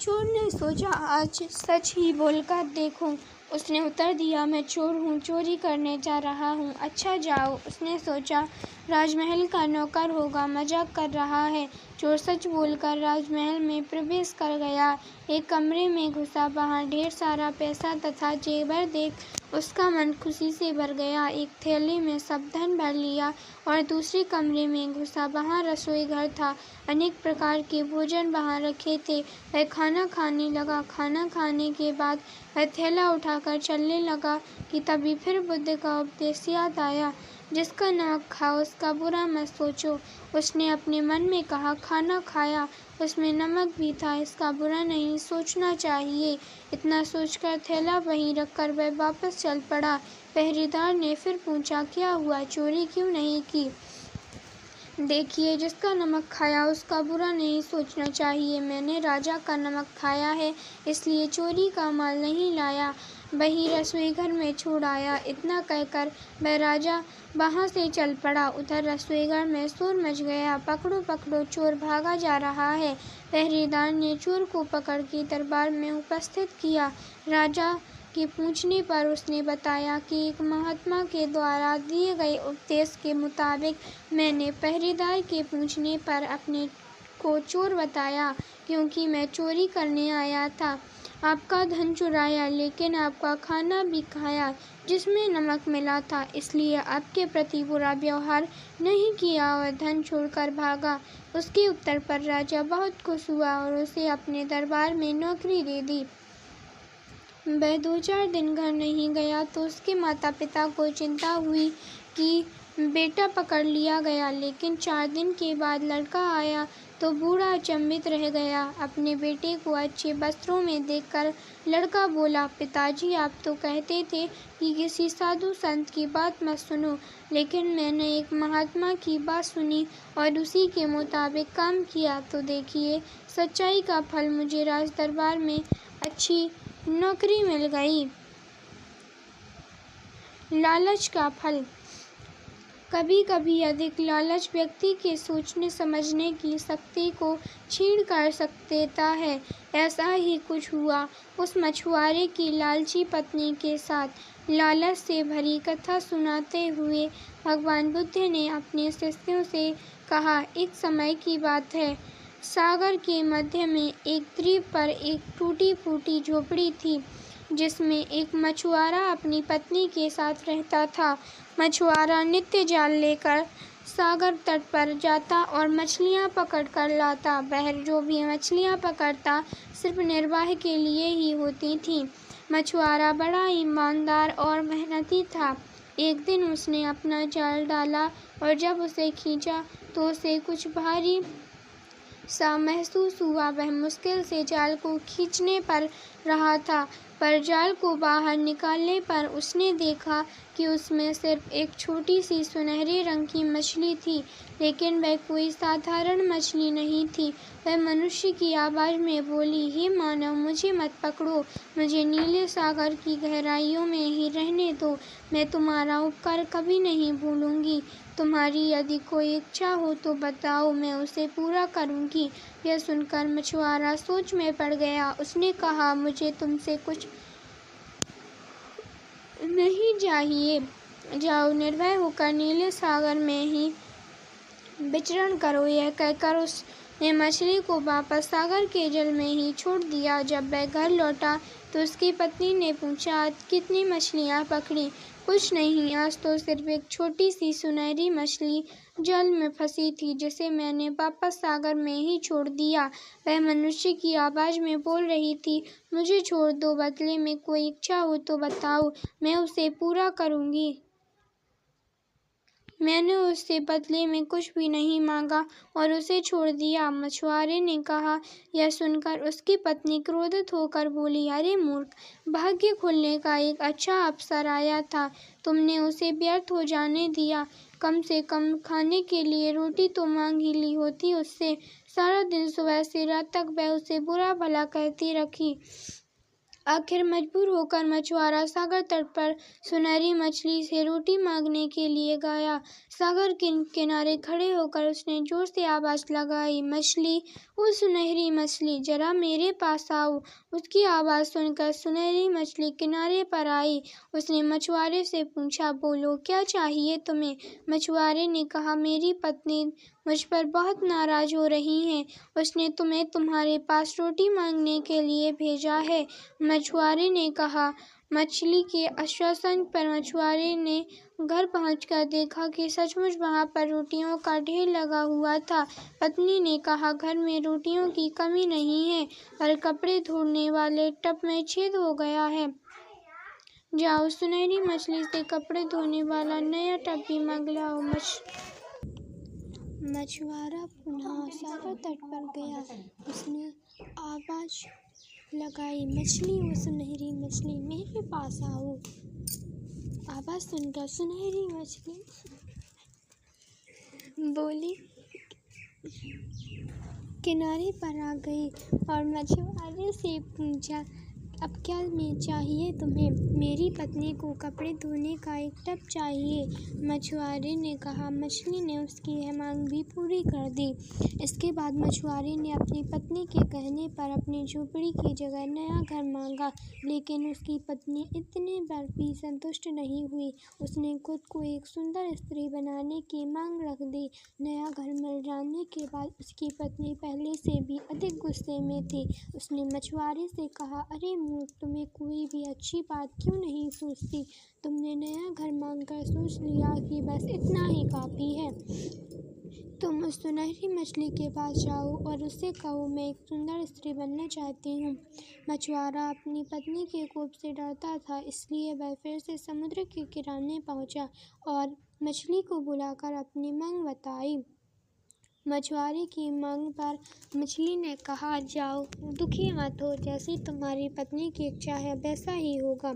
A: चोर ने सोचा आज सच ही बोलकर देखूं। उसने उत्तर दिया, मैं चोर हूँ, चोरी करने जा रहा हूँ। अच्छा जाओ। उसने सोचा राजमहल का नौकर होगा, मजाक कर रहा है। चोर सच बोलकर राजमहल में प्रवेश कर गया। एक कमरे में घुसा, वहाँ ढेर सारा पैसा तथा जेवर देख उसका मन खुशी से भर गया। एक थैले में सब धन भर लिया और दूसरे कमरे में घुसा, वहाँ रसोई घर था। अनेक प्रकार के भोजन वहाँ रखे थे। वह खाना खाने लगा। खाना खाने के बाद वह थैला उठाकर चलने लगा कि तभी फिर बुद्ध का उपदेश याद आया, जिसका नमक खाओ उसका बुरा मत सोचो। उसने अपने मन में कहा, खाना खाया, उसमें नमक भी था, इसका बुरा नहीं सोचना चाहिए। इतना सोचकर थैला वहीं रखकर वह वापस चल पड़ा। पहरेदार ने फिर पूछा, क्या हुआ, चोरी क्यों नहीं की? देखिए, जिसका नमक खाया उसका बुरा नहीं सोचना चाहिए। मैंने राजा का नमक खाया है, इसलिए चोरी का माल नहीं लाया, वही रसोई घर में छोड़ आया। इतना कहकर वह राजा वहाँ से चल पड़ा। उधर रसोई घर में शोर मच गया। पकड़ो पकड़ो, चोर भागा जा रहा है। पहरेदार ने चोर को पकड़ के दरबार में उपस्थित किया। राजा के पूछने पर उसने बताया कि एक महात्मा के द्वारा दिए गए उपदेश के मुताबिक मैंने पहरेदार के पूछने पर अपने को चोर बताया, क्योंकि मैं चोरी करने आया था। आपका धन चुराया, लेकिन आपका खाना भी खाया जिसमें नमक मिला था, इसलिए आपके प्रति बुरा व्यवहार नहीं किया और धन छोड़कर भागा। उसके उत्तर पर राजा बहुत खुश हुआ और उसे अपने दरबार में नौकरी दे दी। वह 2-4 दिन घर नहीं गया तो उसके माता पिता को चिंता हुई कि बेटा पकड़ लिया गया, लेकिन 4 दिन के बाद लड़का आया तो बूढ़ा अचंभित रह गया। अपने बेटे को अच्छे वस्त्रों में देखकर लड़का बोला, पिताजी आप तो कहते थे कि किसी साधु संत की बात मत सुनो, लेकिन मैंने एक महात्मा की बात सुनी और उसी के मुताबिक काम किया, तो देखिए सच्चाई का फल मुझे राज दरबार में अच्छी नौकरी मिल गई। लालच का फल। कभी कभी अधिक लालच व्यक्ति के सोचने समझने की शक्ति को छीन कर देता है। ऐसा ही कुछ हुआ उस मछुआरे की लालची पत्नी के साथ। लालच से भरी कथा सुनाते हुए भगवान बुद्ध ने अपने शिष्यों से कहा, एक समय की बात है, सागर के मध्य में एक द्वीप पर एक टूटी फूटी झोपड़ी थी, जिसमें एक मछुआरा अपनी पत्नी के साथ रहता था। मछुआरा नित्य जाल लेकर सागर तट पर जाता और मछलियां पकड़ कर लाता। वह जो भी मछलियां पकड़ता सिर्फ निर्वाह के लिए ही होती थीं। मछुआरा बड़ा ईमानदार और मेहनती था। एक दिन उसने अपना जाल डाला और जब उसे खींचा तो उसे कुछ भारी सा महसूस हुआ। वह मुश्किल से जाल को खींचने पर रहा था, पर जाल को बाहर निकालने पर उसने देखा कि उसमें सिर्फ एक छोटी सी सुनहरे रंग की मछली थी, लेकिन वह कोई साधारण मछली नहीं थी। वह मनुष्य की आवाज़ में बोली, हे मानव, मुझे मत पकड़ो, मुझे नीले सागर की गहराइयों में ही रहने दो। मैं तुम्हारा उपकार कभी नहीं भूलूंगी। तुम्हारी यदि कोई इच्छा हो तो बताओ, मैं उसे पूरा करूंगी। यह सुनकर मछुआरा सोच में पड़ गया। उसने कहा, मुझे तुमसे कुछ नहीं चाहिए, जाओ निर्भय होकर नीले सागर में ही विचरण करो। यह कहकर उसने मछली को वापस सागर के जल में ही छोड़ दिया। जब वह घर लौटा तो उसकी पत्नी ने पूछा, आज कितनी मछलियाँ पकड़ी? कुछ नहीं, आज तो सिर्फ एक छोटी सी सुनहरी मछली जल में फंसी थी, जिसे मैंने वापस सागर में ही छोड़ दिया। वह मनुष्य की आवाज़ में बोल रही थी, मुझे छोड़ दो, बदले में कोई इच्छा हो तो बताओ, मैं उसे पूरा करूंगी। मैंने उससे बदले में कुछ भी नहीं मांगा और उसे छोड़ दिया। मछुआरे ने कहा। यह सुनकर उसकी पत्नी क्रोधित होकर बोली, अरे मूर्ख, भाग्य खुलने का एक अच्छा अवसर आया था, तुमने उसे व्यर्थ हो जाने दिया। कम से कम खाने के लिए रोटी तो मांग ही ली होती उससे। सारा दिन सुबह से रात तक वह उसे बुरा भला कहती रही। आखिर मजबूर होकर मछुआरा सागर तट पर सुनहरी मछली से रोटी मांगने के लिए गया। सागर के किनारे खड़े होकर उसने जोर से आवाज लगाई, मछली, ओ सुनहरी मछली, जरा मेरे पास आओ। उसकी आवाज सुनकर सुनहरी मछली किनारे पर आई। उसने मछुआरे से पूछा, बोलो क्या चाहिए तुम्हें? मछुआरे ने कहा, मेरी पत्नी मुझ पर बहुत नाराज हो रही हैं। उसने तुम्हें तुम्हारे पास रोटी मांगने के लिए भेजा है। मछुआरे ने कहा। मछली के आश्वासन पर मछुआरे ने घर पहुंचकर देखा कि सचमुच वहां पर रोटियों का ढेर लगा हुआ था। पत्नी ने कहा, घर में रोटियों की कमी नहीं है, पर कपड़े धोने वाले टब में छेद हो गया है। जाओ सुनहरी मछली से कपड़े धोने वाला नया टब भी मंग लाओ। मछुआरा पुनः सागर तट पर गया। उसने आवाज लगाई, मछली, वो सुनहरी मछली, मेरे पास आओ। आवाज सुनकर सुनहरी मछली बोली किनारे पर आ गई और मछुआरे से पूछा, अब क्या में चाहिए तुम्हें? मेरी पत्नी को कपड़े धोने का एक टब चाहिए। मछुआरे ने कहा। मछली ने उसकी यह मांग भी पूरी कर दी। इसके बाद मछुआरे ने अपनी पत्नी के कहने पर अपनी झोपड़ी की जगह नया घर मांगा, लेकिन उसकी पत्नी इतने पर भी संतुष्ट नहीं हुई। उसने खुद को एक सुंदर स्त्री बनाने की मांग रख दी। नया घर मिल जाने के बाद उसकी पत्नी पहले से भी अधिक गुस्से में थी। उसने मछुआरे से कहा, अरे मूर्ख, तुम्हें कोई भी अच्छी बात क्यों नहीं सोचती? तुमने नया घर मांगकर सोच लिया कि बस इतना ही काफी है। तुम उस सुनहरी मछली के पास जाओ और उससे कहो, मैं एक सुंदर स्त्री बनना चाहती हूँ। मछुआरा अपनी पत्नी के कोप से डरता था, इसलिए वह फिर से समुद्र के किनारे पहुंचा और मछली को बुलाकर अपनी मांग बताई। मछुआरे की मांग पर मछली ने कहा, जाओ, दुखी मत हो, जैसी तुम्हारी पत्नी की इच्छा है वैसा ही होगा।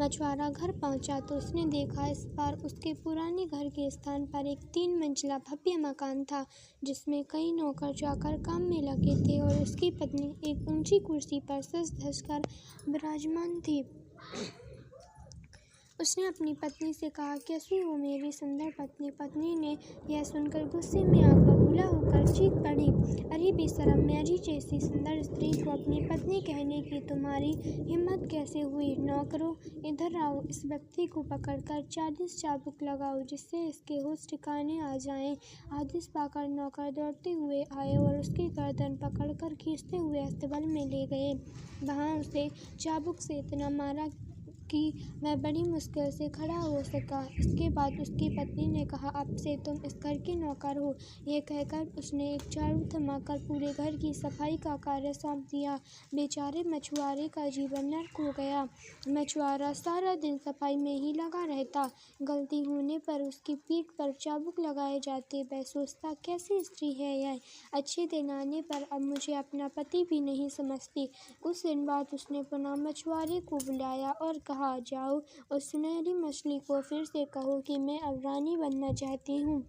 A: मछुआरा घर पहुंचा तो उसने देखा इस बार उसके पुराने घर के स्थान पर एक 3 मंजिला भव्य मकान था, जिसमें कई नौकर चाकर काम में लगे थे और उसकी पत्नी एक ऊंची कुर्सी पर सज धज कर विराजमान थी। उसने अपनी पत्नी से कहा, कैसी हो मेरी सुंदर पत्नी? पत्नी ने यह सुनकर गुस्से में आग बबूला होकर चीख पड़ी, अरे बेशरम, मेरी जैसी सुंदर स्त्री को अपनी पत्नी कहने की तुम्हारी हिम्मत कैसे हुई? नौकरों, इधर आओ, इस व्यक्ति को पकड़कर 40 चाबुक लगाओ, जिससे इसके होश ठिकाने आ जाएं। आदेश पाकर नौकर दौड़ते हुए आए और उसकी गर्दन पकड़कर खींचते हुए अस्तबल में ले गए। वहां उसे चाबुक से इतना मारा कि वह बड़ी मुश्किल से खड़ा हो सका। इसके बाद उसकी पत्नी ने कहा, अब से तुम इस घर के नौकर हो। यह कहकर उसने एक झाड़ू थमाकर पूरे घर की सफाई का कार्य सौंप दिया। बेचारे मछुआरे का जीवन नर्क हो गया। मछुआरा सारा दिन सफाई में ही लगा रहता। गलती होने पर उसकी पीठ पर चाबुक लगाए जाते। वह सोचता, कैसी स्त्री है यह? अच्छे दिन आने पर अब मुझे अपना पति भी नहीं समझती। कुछ दिन बाद उसने पुनः मछुआरे को बुलाया और कहा, जाओ, उस सुनहरी मछली को फिर से कहो कि मैं अब रानी बनना चाहती हूँ।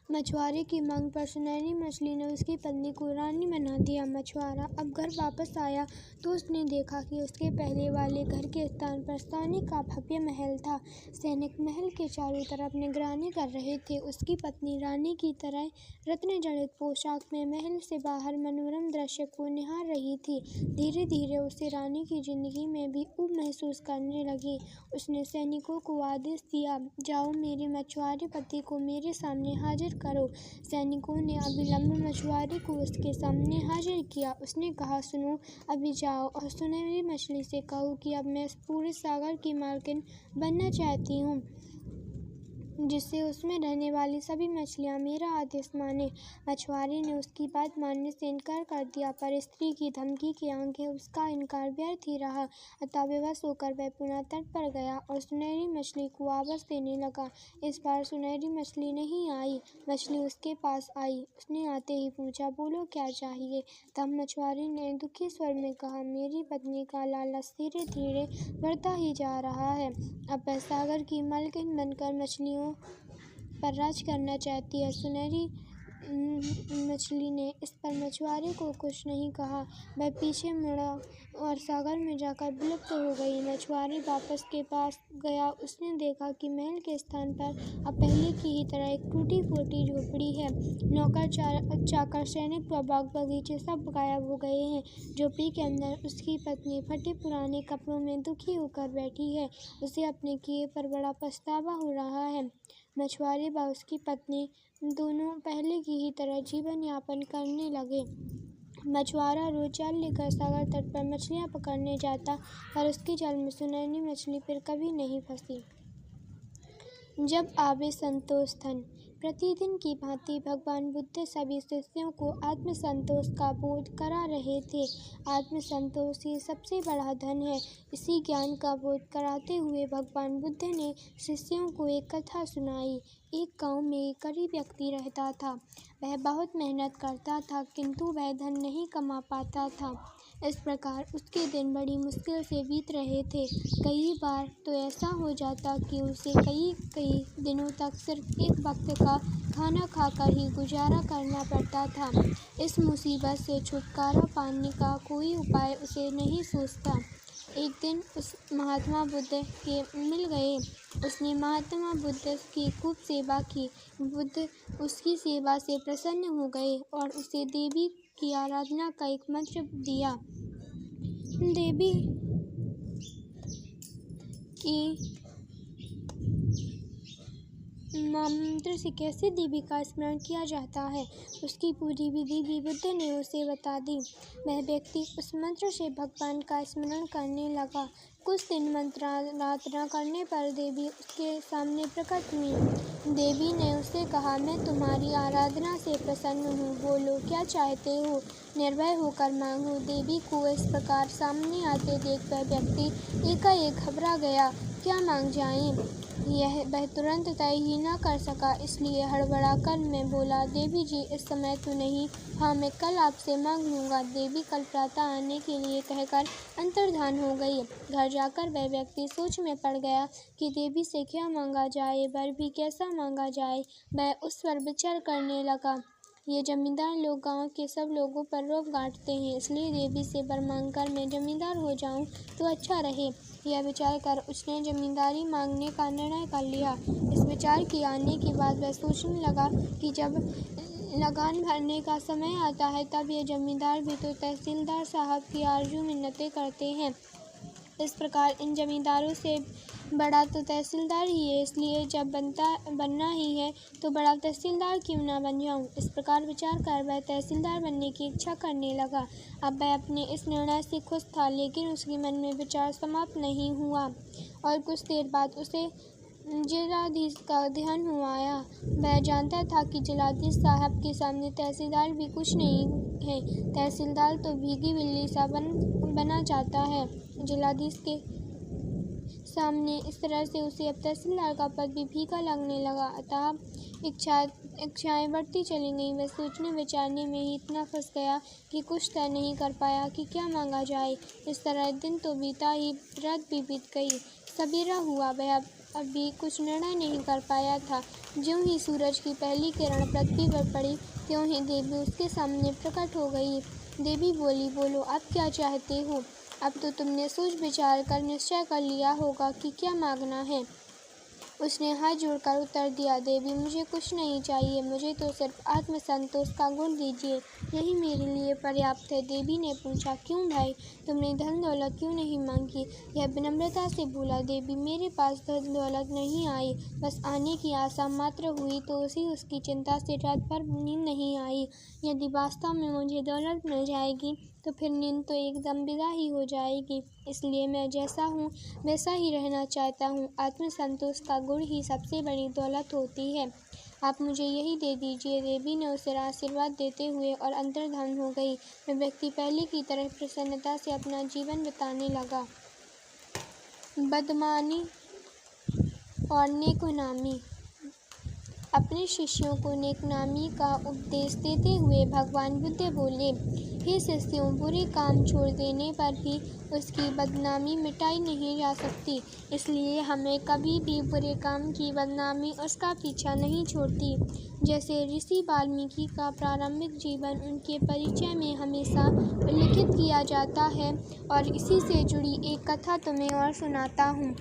A: मछुआरे की मांग पर सुनहरी मछली ने उसकी पत्नी को रानी बना दिया। मछुआरा अब घर वापस आया तो उसने देखा कि उसके पहले वाले घर के स्थान पर सोने का भव्य महल था। सैनिक महल के चारों तरफ निगरानी कर रहे थे। उसकी पत्नी रानी की तरह रत्न जड़ित पोशाक में महल से बाहर मनोरम दृश्य को निहार रही थी। धीरे धीरे उसे रानी की जिंदगी में भी ऊब महसूस करने लगी। उसने सैनिकों को आदेश दिया, जाओ, मेरे मछुआरे पति को मेरे सामने हाजिर करो। सैनिकों ने अविलंब मछुआरे को उसके सामने हाजिर किया। उसने कहा, सुनो, अभी जाओ और सुनहरी मछली से कहो कि अब मैं इस पूरे सागर की मालकिन बनना चाहती हूँ, जिससे उसमें रहने वाली सभी मछलियाँ मेरा आदेश माने। मछुआरे ने उसकी बात मानने से इनकार कर दिया, पर स्त्री की धमकी के आगे उसका इनकार व्यर्थ ही रहा। अतः विवश होकर वह पुनः तट पर गया और सुनहरी मछली को आवाज देने लगा। इस बार सुनहरी मछली नहीं आई। मछली उसके पास आई। उसने आते ही पूछा, बोलो क्या चाहिए? तब मछुआरे ने दुखी स्वर में कहा, मेरी पत्नी का लालच धीरे धीरे बढ़ता ही जा रहा है। अब वह सागर की मालकिन बनकर मछलियों पर राज करना चाहती है। सुनहरी मछली ने इस पर मछुआरे को कुछ नहीं कहा। वह पीछे मुड़ा और सागर में जाकर विलुप्त हो गई। मछुआरे वापस के पास गया। उसने देखा कि महल के स्थान पर अब पहले की ही तरह एक टूटी-फूटी झोपड़ी है। नौकर, चाकर, सैनिक व बाग बगीचे सब गायब हो गए हैं। झोपड़ी के अंदर उसकी पत्नी फटे पुराने कपड़ों में दुखी होकर बैठी है। उसे अपने किए पर बड़ा पछतावा हो रहा है। मछुआरे व उसकी पत्नी दोनों पहले की ही तरह जीवन यापन करने लगे। मछुआरा रोज जाल लेकर सागर तट पर मछलियाँ पकड़ने जाता, पर उसके जाल में सुनहरी मछली फिर कभी नहीं फंसी। जब आवे संतोष धन। प्रतिदिन की भांति भगवान बुद्ध सभी शिष्यों को आत्मसंतोष का बोध करा रहे थे। आत्मसंतोष ही सबसे बड़ा धन है। इसी ज्ञान का बोध कराते हुए भगवान बुद्ध ने शिष्यों को एक कथा सुनाई। एक गांव में एक गरीब व्यक्ति रहता था। वह बहुत मेहनत करता था, किंतु वह धन नहीं कमा पाता था। इस प्रकार उसके दिन बड़ी मुश्किल से बीत रहे थे। कई बार तो ऐसा हो जाता कि उसे कई दिनों तक सिर्फ एक वक्त का खाना खाकर ही गुजारा करना पड़ता था। इस मुसीबत से छुटकारा पाने का कोई उपाय उसे नहीं सूझता। एक दिन उस महात्मा बुद्ध के मिल गए। उसने महात्मा बुद्ध की खूब सेवा की। बुद्ध उसकी सेवा से प्रसन्न हो गए और उसे देवी की आराधना का एक मंत्र दिया। देवी की मंत्र से कैसे देवी का स्मरण किया जाता है, उसकी पूरी विधि भी बुद्ध ने उसे बता दी। वह व्यक्ति उस मंत्र से भगवान का स्मरण करने लगा। कुछ दिन मंत्राराधना करने पर देवी उसके सामने प्रकट हुई। देवी ने उससे कहा, मैं तुम्हारी आराधना से प्रसन्न हूँ, बोलो क्या चाहते हो, निर्भय होकर मांगो। देवी को इस प्रकार सामने आते देख वह व्यक्ति एकाएक घबरा गया। क्या मांग जाए वह तुरंत तय ही न कर सका, इसलिए हड़बड़ाकर मैं बोला, देवी जी इस समय तो नहीं, हाँ मैं कल आपसे मांग लूँगा। देवी कल प्रातः आने के लिए कहकर अंतर्धान हो गई। घर जाकर वह व्यक्ति सोच में पड़ गया कि देवी से क्या मांगा जाए, वर भी कैसा मांगा जाए। वह उस पर विचार करने लगा। ये जमींदार लोग गांव के सब लोगों पर रौब गांठते हैं, इसलिए देवी से वर मांगकर मैं जमींदार हो जाऊं तो अच्छा रहे। यह विचार कर उसने जमींदारी मांगने का निर्णय कर लिया। इस विचार के आने के बाद वह सोचने लगा कि जब लगान भरने का समय आता है तब ये जमींदार भी तो तहसीलदार साहब की आरजू मिन्नतें करते हैं। इस प्रकार इन जमींदारों से बड़ा तो तहसीलदार ही है, इसलिए जब बनना ही है तो बड़ा तहसीलदार क्यों ना बन जाऊं। इस प्रकार विचार कर वह तहसीलदार बनने की इच्छा करने लगा। अब वह अपने इस निर्णय से खुश था, लेकिन उसके मन में विचार समाप्त नहीं हुआ और कुछ देर बाद उसे जिलाधीश का ध्यान हुआ आया। वह जानता था कि जिलाधीश साहब के सामने तहसीलदार भी कुछ नहीं है। तहसीलदार तो भीगी बिल्ली सा बना जाता है। जिलाधीश के सामने इस तरह से उसे अब तहसीलदार का पद भी फीका लगने लगा। अतः इच्छाएं बढ़ती चली गईं। वह सोचने विचारने में ही इतना फंस गया कि कुछ तय नहीं कर पाया कि क्या मांगा जाए। इस तरह दिन तो बीता ही, रात भी बीत गई। सवेरा हुआ। वह अब भी कुछ निर्णय नहीं कर पाया था। ज्यों ही सूरज की पहली किरण पृथ्वी पर पड़ी, त्यों ही देवी उसके सामने प्रकट हो गई। देवी बोली, बोलो आप क्या चाहते हो। अब तो तुमने सोच विचार कर निश्चय कर लिया होगा कि क्या मांगना है। उसने हाथ जोड़कर उत्तर दिया, देवी मुझे कुछ नहीं चाहिए, मुझे तो सिर्फ आत्मसंतोष का गुण दीजिए, यही मेरे लिए पर्याप्त है। देवी ने पूछा, क्यों भाई, तुमने धन दौलत क्यों नहीं मांगी। यह विनम्रता से बोला, देवी मेरे पास धन दौलत नहीं आई, बस आने की आशा मात्र हुई, तो उसकी चिंता से रात भर नींद नहीं आई। यदि वास्तव में मुझे दौलत मिल जाएगी तो फिर नींद तो एकदम विदा ही हो जाएगी, इसलिए मैं जैसा हूँ वैसा ही रहना चाहता हूँ। आत्मसंतोष का गुण ही सबसे बड़ी दौलत होती है, आप मुझे यही दे दीजिए। देवी ने उसे आशीर्वाद देते हुए और अंतर्धान हो गई। वह व्यक्ति पहले की तरह प्रसन्नता से अपना जीवन बिताने लगा। बदमानी और नेकुनामी। अपने शिष्यों को नेकनामी का उपदेश देते हुए भगवान बुद्ध बोले, हे शिष्यों, बुरे काम छोड़ देने पर भी उसकी बदनामी मिटाई नहीं जा सकती, इसलिए हमें कभी भी बुरे काम की बदनामी उसका पीछा नहीं छोड़ती। जैसे ऋषि वाल्मीकि का प्रारंभिक जीवन उनके परिचय में हमेशा उल्लिखित किया जाता है, और इसी से जुड़ी एक कथा तुम्हें और सुनाता हूँ।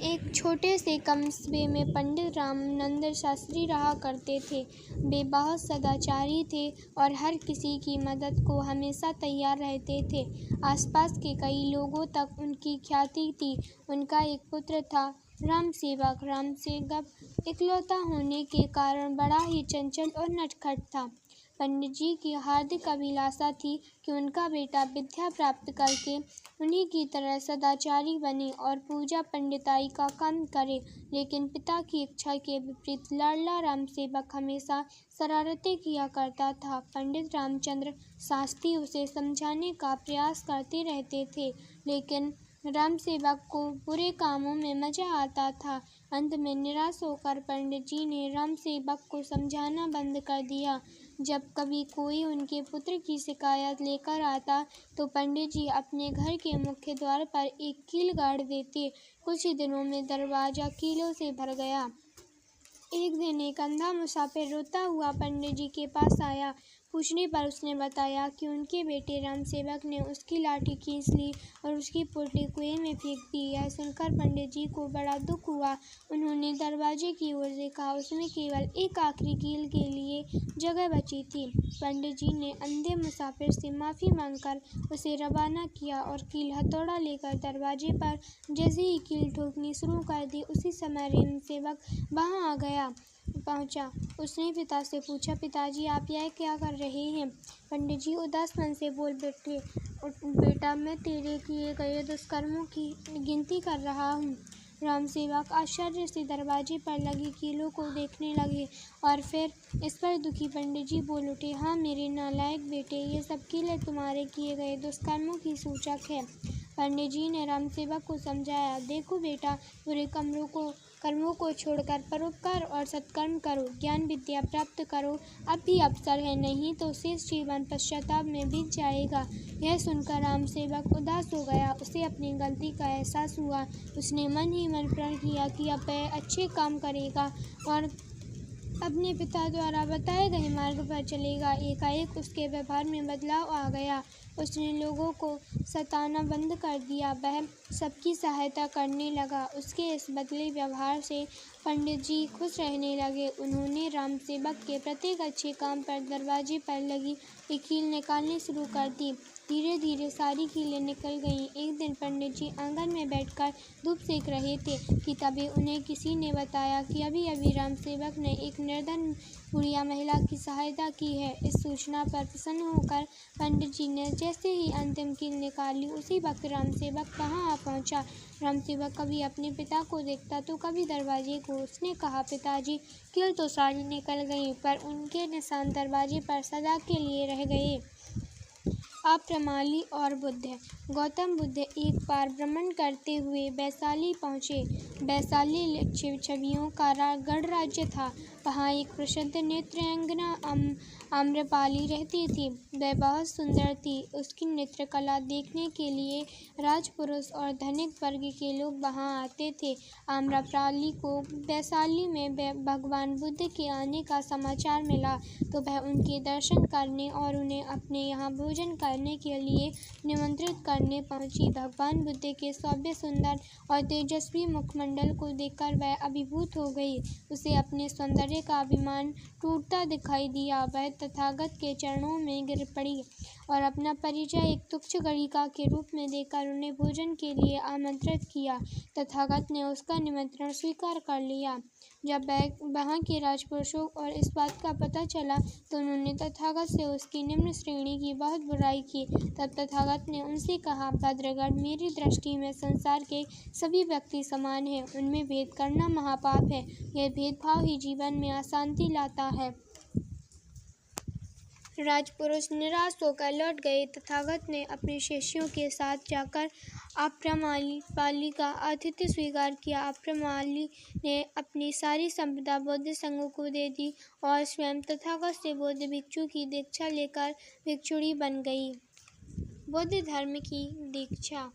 A: एक छोटे से कस्बे में पंडित रामानंद शास्त्री रहा करते थे। वे बहुत सदाचारी थे और हर किसी की मदद को हमेशा तैयार रहते थे। आसपास के कई लोगों तक उनकी ख्याति थी। उनका एक पुत्र था, रामसेवक। रामसेवक इकलौता होने के कारण बड़ा ही चंचल और नटखट था। पंडित जी की हार्दिक अभिलाषा थी कि उनका बेटा विद्या प्राप्त करके उन्हीं की तरह सदाचारी बने और पूजा पंडिताई का काम करे, लेकिन पिता की इच्छा के विपरीत लाडला रामसेवक हमेशा शरारतें किया करता था। पंडित रामचंद्र शास्त्री उसे समझाने का प्रयास करते रहते थे, लेकिन रामसेवक को बुरे कामों में मजा आता था। अंत में निराश होकर पंडित जी ने रामसेवक को समझाना बंद कर दिया। जब कभी कोई उनके पुत्र की शिकायत लेकर आता तो पंडित जी अपने घर के मुख्य द्वार पर एक कील गाड़ देते। कुछ ही दिनों में दरवाजा कीलों से भर गया। एक दिन एक अंधा मुसाफिर रोता हुआ पंडित जी के पास आया। पूछने पर उसने बताया कि उनके बेटे रामसेवक ने उसकी लाठी खींच ली और उसकी पोटली कुएं में फेंक दी। यह सुनकर पंडित जी को बड़ा दुख हुआ। उन्होंने दरवाजे की ओर देखा, उसमें केवल एक आखिरी कील के लिए जगह बची थी। पंडित जी ने अंधे मुसाफिर से माफ़ी मांगकर उसे रवाना किया और कील हथौड़ा लेकर दरवाजे पर जैसे ही कील ठोकनी शुरू कर दी, उसी समय रामसेवक वहाँ आ पहुँचा। उसने पिता से पूछा, पिताजी आप यह क्या कर रहे हैं? पंडित जी उदास मन से बोल बैठे, बेटा मैं तेरे किए गए दुष्कर्मों की गिनती कर रहा हूँ। रामसेवक आश्चर्य से दरवाजे पर लगी कीलों को देखने लगे और फिर इस पर दुखी पंडित जी बोल उठे, हाँ मेरे नालायक बेटे, ये सब कीलें तुम्हारे किए गए दुष्कर्मों की सूचक है। पंडित जी ने रामसेवक को समझाया, देखो बेटा, बुरे कर्मों को छोड़कर परोपकार और सत्कर्म करो, ज्ञान विद्या प्राप्त करो, अब भी अवसर है, नहीं तो शेष जीवन पश्चाताप में बीत जाएगा। यह सुनकर रामसेवक उदास हो गया। उसे अपनी गलती का एहसास हुआ। उसने मन ही मन प्रण किया कि अब वह अच्छे काम करेगा और अपने पिता द्वारा बताए गए मार्ग पर चलेगा। एकाएक उसके व्यवहार में बदलाव आ गया। उसने लोगों को सताना बंद कर दिया। वह सबकी सहायता करने लगा। उसके इस बदले व्यवहार से पंडित जी खुश रहने लगे। उन्होंने रामसेवक के प्रत्येक अच्छे काम पर दरवाजे पर लगी एक कील निकालनी शुरू कर दी। धीरे धीरे सारी कीलें निकल गईं। एक दिन पंडित जी आंगन में बैठकर धूप सेक रहे थे कि तभी उन्हें किसी ने बताया कि अभी अभी रामसेवक ने एक निर्धन बुढ़िया महिला की सहायता की है। इस सूचना पर प्रसन्न होकर पंडित जी ने जैसे ही अंतिम कील निकाली, उसी वक्त रामसेवक वहाँ आ पहुँचा। रामसेवक कभी अपने पिता को देखता तो कभी दरवाजे को। उसने कहा, पिताजी, कील तो सारी निकल गई, पर उनके निशान दरवाजे पर सदा के लिए रह गए। आप प्रमाली और बुद्ध। गौतम बुद्ध एक बार भ्रमण करते हुए वैशाली पहुँचे। वैशाली छवियों का गणराज्य था। वहाँ एक प्रसिद्ध नृत्यांगना आम्रपाली रहती थी। वह बहुत सुंदर थी। उसकी नृत्य कला देखने के लिए राजपुरुष और धनिक वर्ग के लोग वहाँ आते थे। आम्रपाली को वैशाली में भगवान बुद्ध के आने का समाचार मिला तो वह उनके दर्शन करने और उन्हें अपने यहाँ भोजन करने के लिए निमंत्रित करने पहुँची। भगवान बुद्ध के सौम्य, सुंदर और तेजस्वी मुखमंडल को देखकर वह अभिभूत हो गई। उसे अपने सौंदर्य का अभिमान टूटता दिखाई दिया। वह तथागत के चरणों में गिर पड़ी और अपना परिचय एक तुच्छ गणिका के रूप में देकर उन्हें भोजन के लिए आमंत्रित किया। तथागत ने उसका निमंत्रण स्वीकार कर लिया। जब वहाँ के राजपुरुषों और इस बात का पता चला तो उन्होंने तथागत से उसकी निम्न श्रेणी की बहुत बुराई की। तब तथागत ने उनसे कहा, भद्रगण, मेरी दृष्टि में संसार के सभी व्यक्ति समान हैं। उनमें भेद करना महापाप है। यह भेदभाव ही जीवन में अशांति लाता है। राजपुरुष निराश होकर लौट गए। तथागत ने अपने शिष्यों के साथ जाकर आम्रपाली का आतिथ्य स्वीकार किया। आम्रपाली ने अपनी सारी संपदा बौद्ध संघ को दे दी और स्वयं तथागत से बौद्ध भिक्षु की दीक्षा लेकर भिक्षुणी बन गई। बौद्ध धर्म की दीक्षा।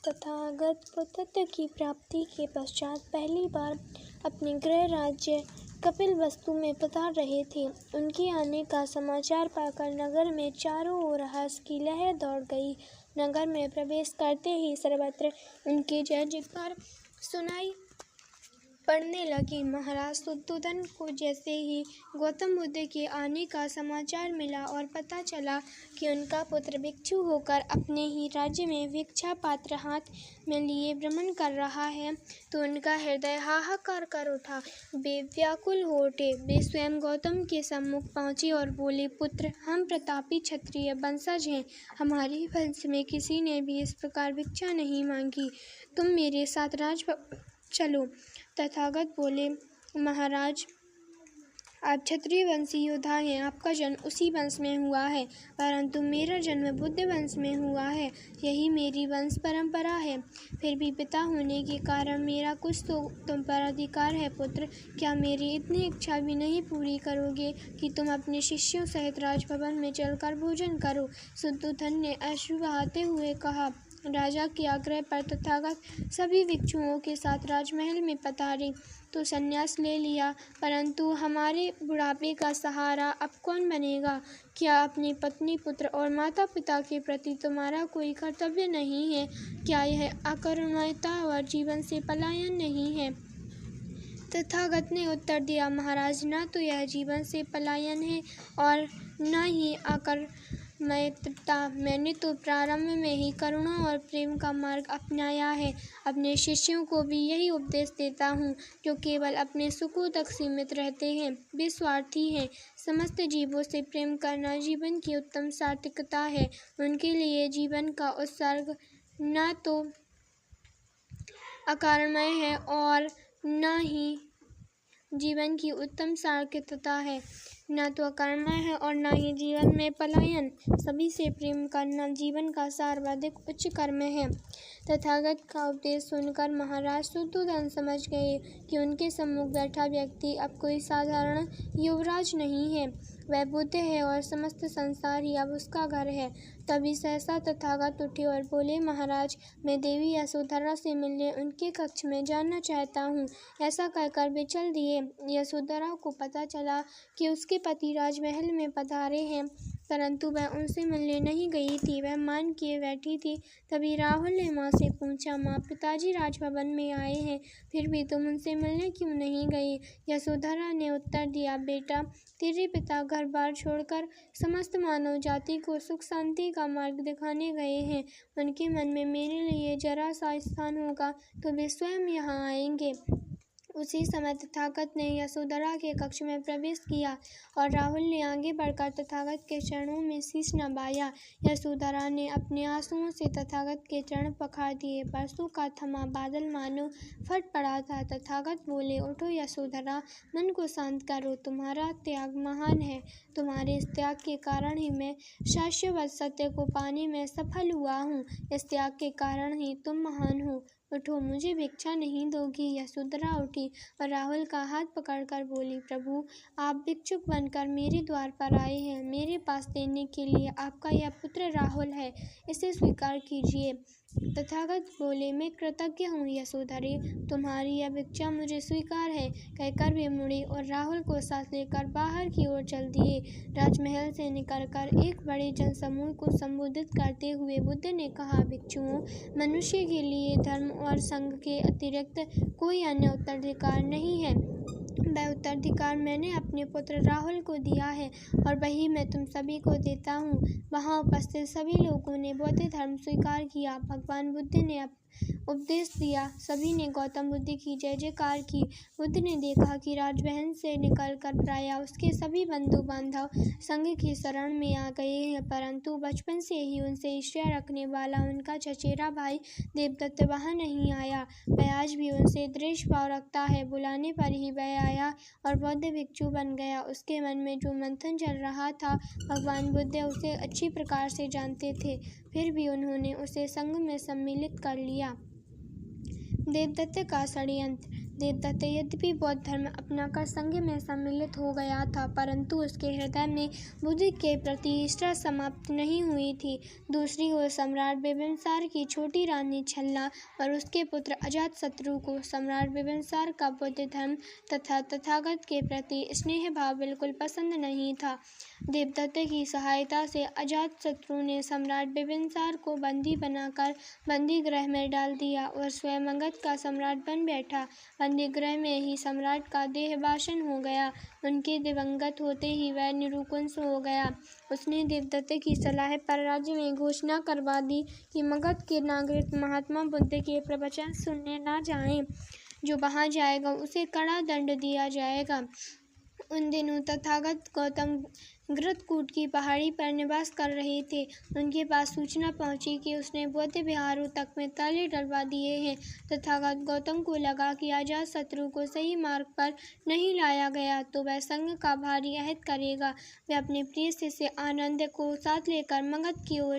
A: तथागत बुद्धत्व की प्राप्ति के पश्चात पहली बार अपने गृह राज्य कपिलवस्तु में पधार रहे थे। उनके आने का समाचार पाकर नगर में चारों ओर हर्ष की लहर दौड़ गई। नगर में प्रवेश करते ही सर्वत्र उनके जय जयकार सुनाई पड़ने लगी। महाराज शुद्धोधन को जैसे ही गौतम बुद्ध के आने का समाचार मिला और पता चला कि उनका पुत्र भिक्षु होकर अपने ही राज्य में भिक्षा पात्र हाथ में लिए भ्रमण कर रहा है, तो उनका हृदय हाहाकार कर उठा। वे व्याकुल हो उठे। वे स्वयं गौतम के सम्मुख पहुँचे और बोले, पुत्र, हम प्रतापी क्षत्रिय वंशज हैं। हमारे वंश में किसी ने भी इस प्रकार भिक्षा नहीं मांगी। तुम मेरे साथ राजभवन चलो। तथागत बोले, महाराज, आप क्षत्रिय वंशी योद्धा हैं। आपका जन्म उसी वंश में हुआ है, परंतु मेरा जन्म बुद्ध वंश में हुआ है। यही मेरी वंश परंपरा है। फिर भी पिता होने के कारण मेरा कुछ तो तुम पर अधिकार है। पुत्र, क्या मेरी इतनी इच्छा भी नहीं पूरी करोगे कि तुम अपने शिष्यों सहित राजभवन में चलकर भोजन करो? शुद्धोधन ने अश्रु बहाते हुए कहा। राजा के आग्रह पर तथागत सभी भिक्षुओं के साथ राजमहल में पधारे तो संन्यास ले लिया, परंतु हमारे बुढ़ापे का सहारा अब कौन बनेगा? क्या अपनी पत्नी, पुत्र और माता पिता के प्रति तुम्हारा कोई कर्तव्य नहीं है? क्या यह अकरुणता और जीवन से पलायन नहीं है? तथागत ने उत्तर दिया, महाराज, न तो यह जीवन से पलायन है और न ही अकर्मण्यता। मैंने तो प्रारंभ में ही करुणा और प्रेम का मार्ग अपनाया है। अपने शिष्यों को भी यही उपदेश देता हूँ, जो केवल अपने सुखों तक सीमित रहते हैं। वे स्वार्थी हैं। समस्त जीवों से प्रेम करना जीवन की उत्तम सार्थकता है। उनके लिए जीवन का उत्सर्ग न तो अकारणमय है और न ही जीवन की उत्तम सार्थकता है, न तो अकारणमय है और न ही जीवन में पलायन। सभी से प्रेम करना जीवन का सर्वाधिक उच्च कर्म है। तथागत का उपदेश सुनकर महाराज शुद्धोधन समझ गए कि उनके सम्मुख बैठा व्यक्ति अब कोई साधारण युवराज नहीं है, वह बुद्ध है और समस्त संसार ही अब उसका घर है। तभी सहसा तथागत उठे और बोले, महाराज, मैं देवी यशोधरा से मिलने उनके कक्ष में जाना चाहता हूँ। ऐसा कहकर वे चल दिए। यशोधरा को पता चला कि उसके पति राजमहल में पधारे हैं, परंतु वह उनसे मिलने नहीं गई थी। वह मान किए बैठी थी। तभी राहुल ने माँ से पूछा, माँ, पिताजी राजभवन में आए हैं, फिर भी तुम उनसे मिलने क्यों नहीं गई? यशोधरा ने उत्तर दिया, बेटा, तेरे पिता घर बार छोड़कर समस्त मानव जाति को सुख शांति का मार्ग दिखाने गए हैं। उनके मन में मेरे लिए जरा सा स्थान होगा तो वे स्वयं यहाँ आएंगे। उसी समय तथागत ने यशोधरा के कक्ष में प्रवेश किया और राहुल ने आगे बढ़कर तथागत के चरणों में शीश नवाया। यशोधरा ने अपने आंसुओं से तथागत के चरण पखार दिए। बरसों का थमा बादल मानो फट पड़ा था। तथागत बोले, उठो यशोधरा, मन को शांत करो। तुम्हारा त्याग महान है। तुम्हारे इस त्याग के कारण ही मैं शाश्वत सत्य को पाने में सफल हुआ हूँ। इस त्याग के कारण ही तुम महान हो। उठो, मुझे भिक्षा नहीं दोगी? यशोधरा उठी और राहुल का हाथ पकड़कर बोली, प्रभु, आप भिक्षुक बनकर मेरे द्वार पर आए हैं। मेरे पास देने के लिए आपका यह पुत्र राहुल है, इसे स्वीकार कीजिए। तथागत बोले, मैं कृतज्ञ हूँ यशोधरे, तुम्हारी यह भिक्षा मुझे स्वीकार है। कहकर वे मुड़े और राहुल को साथ लेकर बाहर की ओर चल दिए। राजमहल से निकलकर एक बड़े जनसमूह को संबोधित करते हुए बुद्ध ने कहा, भिक्षुओं, मनुष्य के लिए धर्म और संघ के अतिरिक्त कोई अन्य उत्तराधिकार नहीं है। वह उत्तराधिकार मैंने अपने पुत्र राहुल को दिया है और वही मैं तुम सभी को देता हूँ। वहाँ उपस्थित सभी लोगों ने बौद्ध धर्म स्वीकार किया। भगवान बुद्ध ने उपदेश दिया। सभी ने गौतम बुद्ध की जय जयकार की। बुद्ध ने देखा कि राजमहल से निकलकर प्राय उसके सभी बंधु बांधव संघ की शरण में आ गए हैं, परंतु बचपन से ही उनसे ईर्ष्या रखने वाला उनका चचेरा भाई देवदत्त वहां नहीं आया। वह आज भी उनसे द्वेष भाव रखता है। बुलाने पर ही वह आया और बौद्ध भिक्षु बन गया। उसके मन में जो मंथन चल रहा था, भगवान बुद्ध उसे अच्छी प्रकार से जानते थे, फिर भी उन्होंने उसे संघ में सम्मिलित कर लिया। देवदत्त का षड्यंत्र। देवदत्त यद्यपि बौद्ध धर्म अपनाकर संघ में सम्मिलित हो गया था, परंतु उसके हृदय में बुद्ध के प्रति निष्ठा समाप्त नहीं हुई थी। दूसरी ओर सम्राट बिम्बिसार की छोटी रानी छलना और उसके पुत्र अजातशत्रु को सम्राट बिम्बिसार का बौद्ध धर्म तथा तथागत के प्रति स्नेह भाव बिल्कुल पसंद नहीं था। देवदत्त की सहायता से अजातशत्रु ने सम्राट बिम्बिसार को बंदी बनाकर बंदी गृह में डाल दिया और स्वयं मगध का सम्राट बन बैठा। बंदी गृह में ही सम्राट का देहभासन हो गया। उनके दिवंगत होते ही वह निरुकुंस हो गया। उसने देवदत्त की सलाह पर राज्य में घोषणा करवा दी कि मगध के नागरिक महात्मा बुद्ध के प्रवचन सुनने न जाएं। जो वहां जाएगा उसे कड़ा दंड दिया जाएगा। उन दिनों तथागत गौतम घृतकूट की पहाड़ी पर निवास कर रहे थे। उनके पास सूचना पहुंची कि उसने बौद्ध विहारों तक में ताले डलवा दिए हैं। तथागत गौतम को लगा कि अजातशत्रु को सही मार्ग पर नहीं लाया गया तो वह संघ का भारी अहित करेगा। वे अपने प्रिय शिष्य आनंद को साथ लेकर मगध की ओर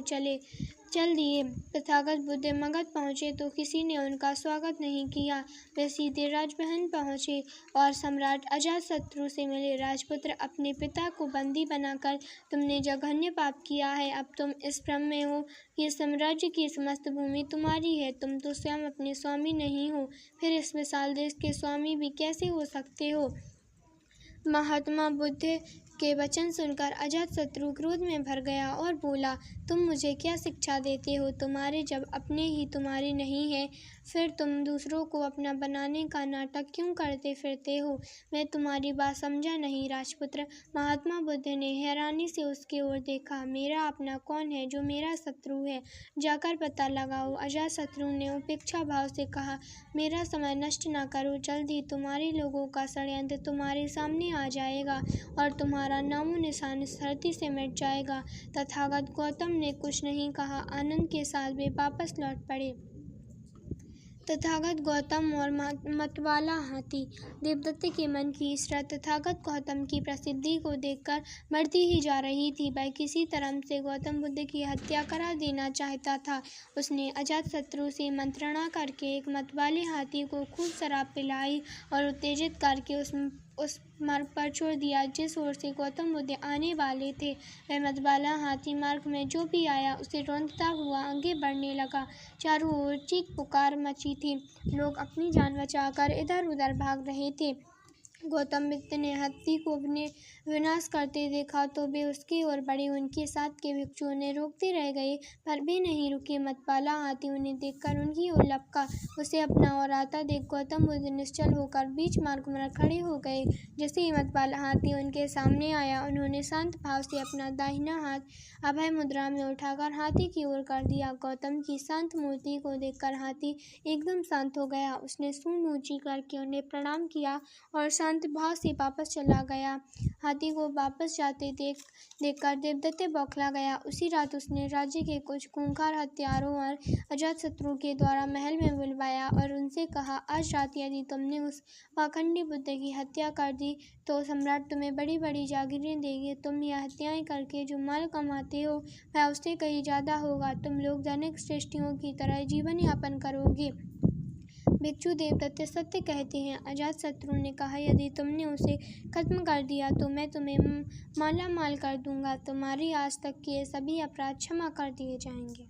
A: चल दिए। तथागत बुद्ध मगध पहुँचे तो किसी ने उनका स्वागत नहीं किया। वे सीधे राजमहल पहुँचे और सम्राट अजातशत्रु से मिले। राजपुत्र, अपने पिता को बंदी बनाकर तुमने जघन्य पाप किया है। अब तुम इस भ्रम में हो कि साम्राज्य की समस्त भूमि तुम्हारी है। तुम तो स्वयं अपने स्वामी नहीं हो, फिर इस विशाल देश के स्वामी भी कैसे हो सकते हो। महात्मा बुद्ध के वचन सुनकर अजातशत्रु क्रोध में भर गया और बोला, तुम मुझे क्या शिक्षा देते हो। तुम्हारे जब अपने ही तुम्हारे नहीं है, फिर तुम दूसरों को अपना बनाने का नाटक क्यों करते फिरते हो। मैं तुम्हारी बात समझा नहीं। राजपुत्र, महात्मा बुद्ध ने हैरानी से उसकी ओर देखा। मेरा अपना कौन है जो मेरा शत्रु है, जाकर पता लगाओ। अजातशत्रु ने उपेक्षा भाव से कहा, मेरा समय नष्ट न करो, जल्द ही तुम्हारे लोगों का षड्यंत्र तुम्हारे सामने आ जाएगा और तुम्हारा नामो निशान इस धरती से मिट जाएगा। तथागत गौतम ने कुछ नहीं कहा। आनंद के साथ वे वापस लौट पड़े। तथागत गौतम और मतवाला हाथी। देवदत्त के मन की ईर्ष्या तथागत गौतम की प्रसिद्धि को देखकर बढ़ती ही जा रही थी। वह किसी तरह से गौतम बुद्ध की हत्या करा देना चाहता था। उसने अजातशत्रु से मंत्रणा करके एक मतवाले हाथी को खूब शराब पिलाई और उत्तेजित करके उस मार्ग पर छोड़ दिया जिस ओर से गौतम बुद्ध आने वाले थे। वह मतवाला हाथी मार्ग में जो भी आया उसे रौंदता हुआ आगे बढ़ने लगा। चारों ओर चीख पुकार मची थी। लोग अपनी जान बचाकर इधर उधर भाग रहे थे। गौतम बुद्ध ने हाथी को विनाश करते देखा तो वे उसकी ओर बढ़े। उनके साथ के भिक्षुओं ने रोकते रह गए पर वे नहीं रुके। मतवाला हाथी उन्हें देखकर उनकी ओर लपका। उसे अपना और आता देख गौतम बुद्ध निश्चल होकर बीच मार्ग में खड़े हो गए। जैसे ही मतवाला हाथी उनके सामने आया, उन्होंने शांत भाव से अपना दाहिना हाथ अभय मुद्रा में उठाकर हाथी की ओर कर दिया। गौतम की शांत मूर्ति को देखकर हाथी एकदम शांत हो गया। उसने सूंड ऊंची करके उन्हें प्रणाम किया और शांत भाव से वापस चला गया। हाथी को वापस जाते देखकर देवदत्त बौखला गया। उसी रात उसने राज्य के कुछ खूंखार हत्यारों और अजातशत्रु के द्वारा महल में बुलवाया और उनसे कहा, आज रात यदि तुमने उस पाखंडी बुद्ध की हत्या कर दी तो सम्राट तुम्हें बड़ी बड़ी जागीरें देंगे। तुम यह हत्याएं करके जो माल कमाते हो वह उससे कहीं ज्यादा होगा। तुम लोग धनिक श्रेष्ठियों की तरह जीवन यापन करोगे। भिक्षु देवदत्त सत्य कहते हैं। अजातशत्रु ने कहा, यदि तुमने उसे खत्म कर दिया तो मैं तुम्हें माला माल कर दूंगा। तुम्हारी आज तक के सभी अपराध क्षमा कर दिए जाएंगे।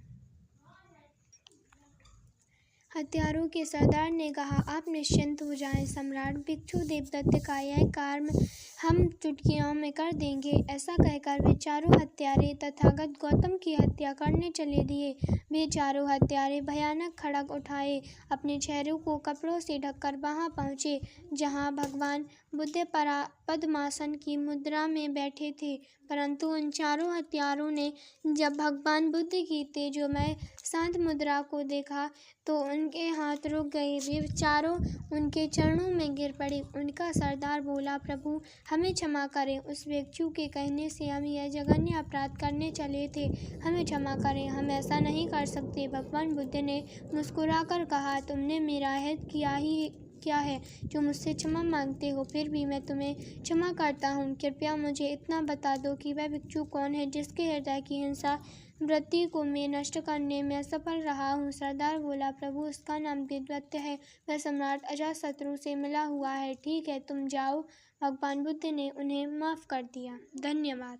A: हत्यारों के सरदार ने कहा, आप निश्चिंत हो जाएं सम्राट, भिक्षु देवदत्त का यह कार्य हम चुटकियों में कर देंगे। ऐसा कहकर वे चारों हत्यारे तथागत गौतम की हत्या करने चले दिए। वे चारों हत्यारे भयानक खड्ग उठाए अपने चेहरों को कपड़ों से ढककर वहां पहुंचे जहां भगवान बुद्ध पद्मासन की मुद्रा में बैठे थे। परंतु उन चारों हत्यारों ने जब भगवान बुद्ध की तेजोमय शांत मुद्रा को देखा तो उनके हाथ रुक गए। वे चारों उनके चरणों में गिर पड़े। उनका सरदार बोला, प्रभु हमें क्षमा करें, उस भिक्षु के कहने से हम यह जघन्य अपराध करने चले थे, हमें क्षमा करें, हम ऐसा नहीं कर सकते। भगवान बुद्ध ने मुस्कुराकर कहा, तुमने मेरा हित किया ही क्या है जो मुझसे क्षमा मांगते हो, फिर भी मैं तुम्हें क्षमा करता हूँ। कृपया मुझे इतना बता दो कि वह भिक्षु कौन है जिसके हृदय की हिंसा वृत्ति को मैं नष्ट करने में असफल रहा हूँ। सरदार बोला, प्रभु उसका नाम देवदत्त है, वह सम्राट अजातशत्रु से मिला हुआ है। ठीक है, तुम जाओ। भगवान बुद्ध ने उन्हें माफ कर दिया। धन्यवाद।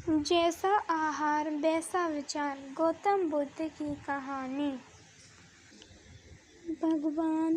A: जैसा आहार वैसा विचार। गौतम बुद्ध की कहानी। भगवान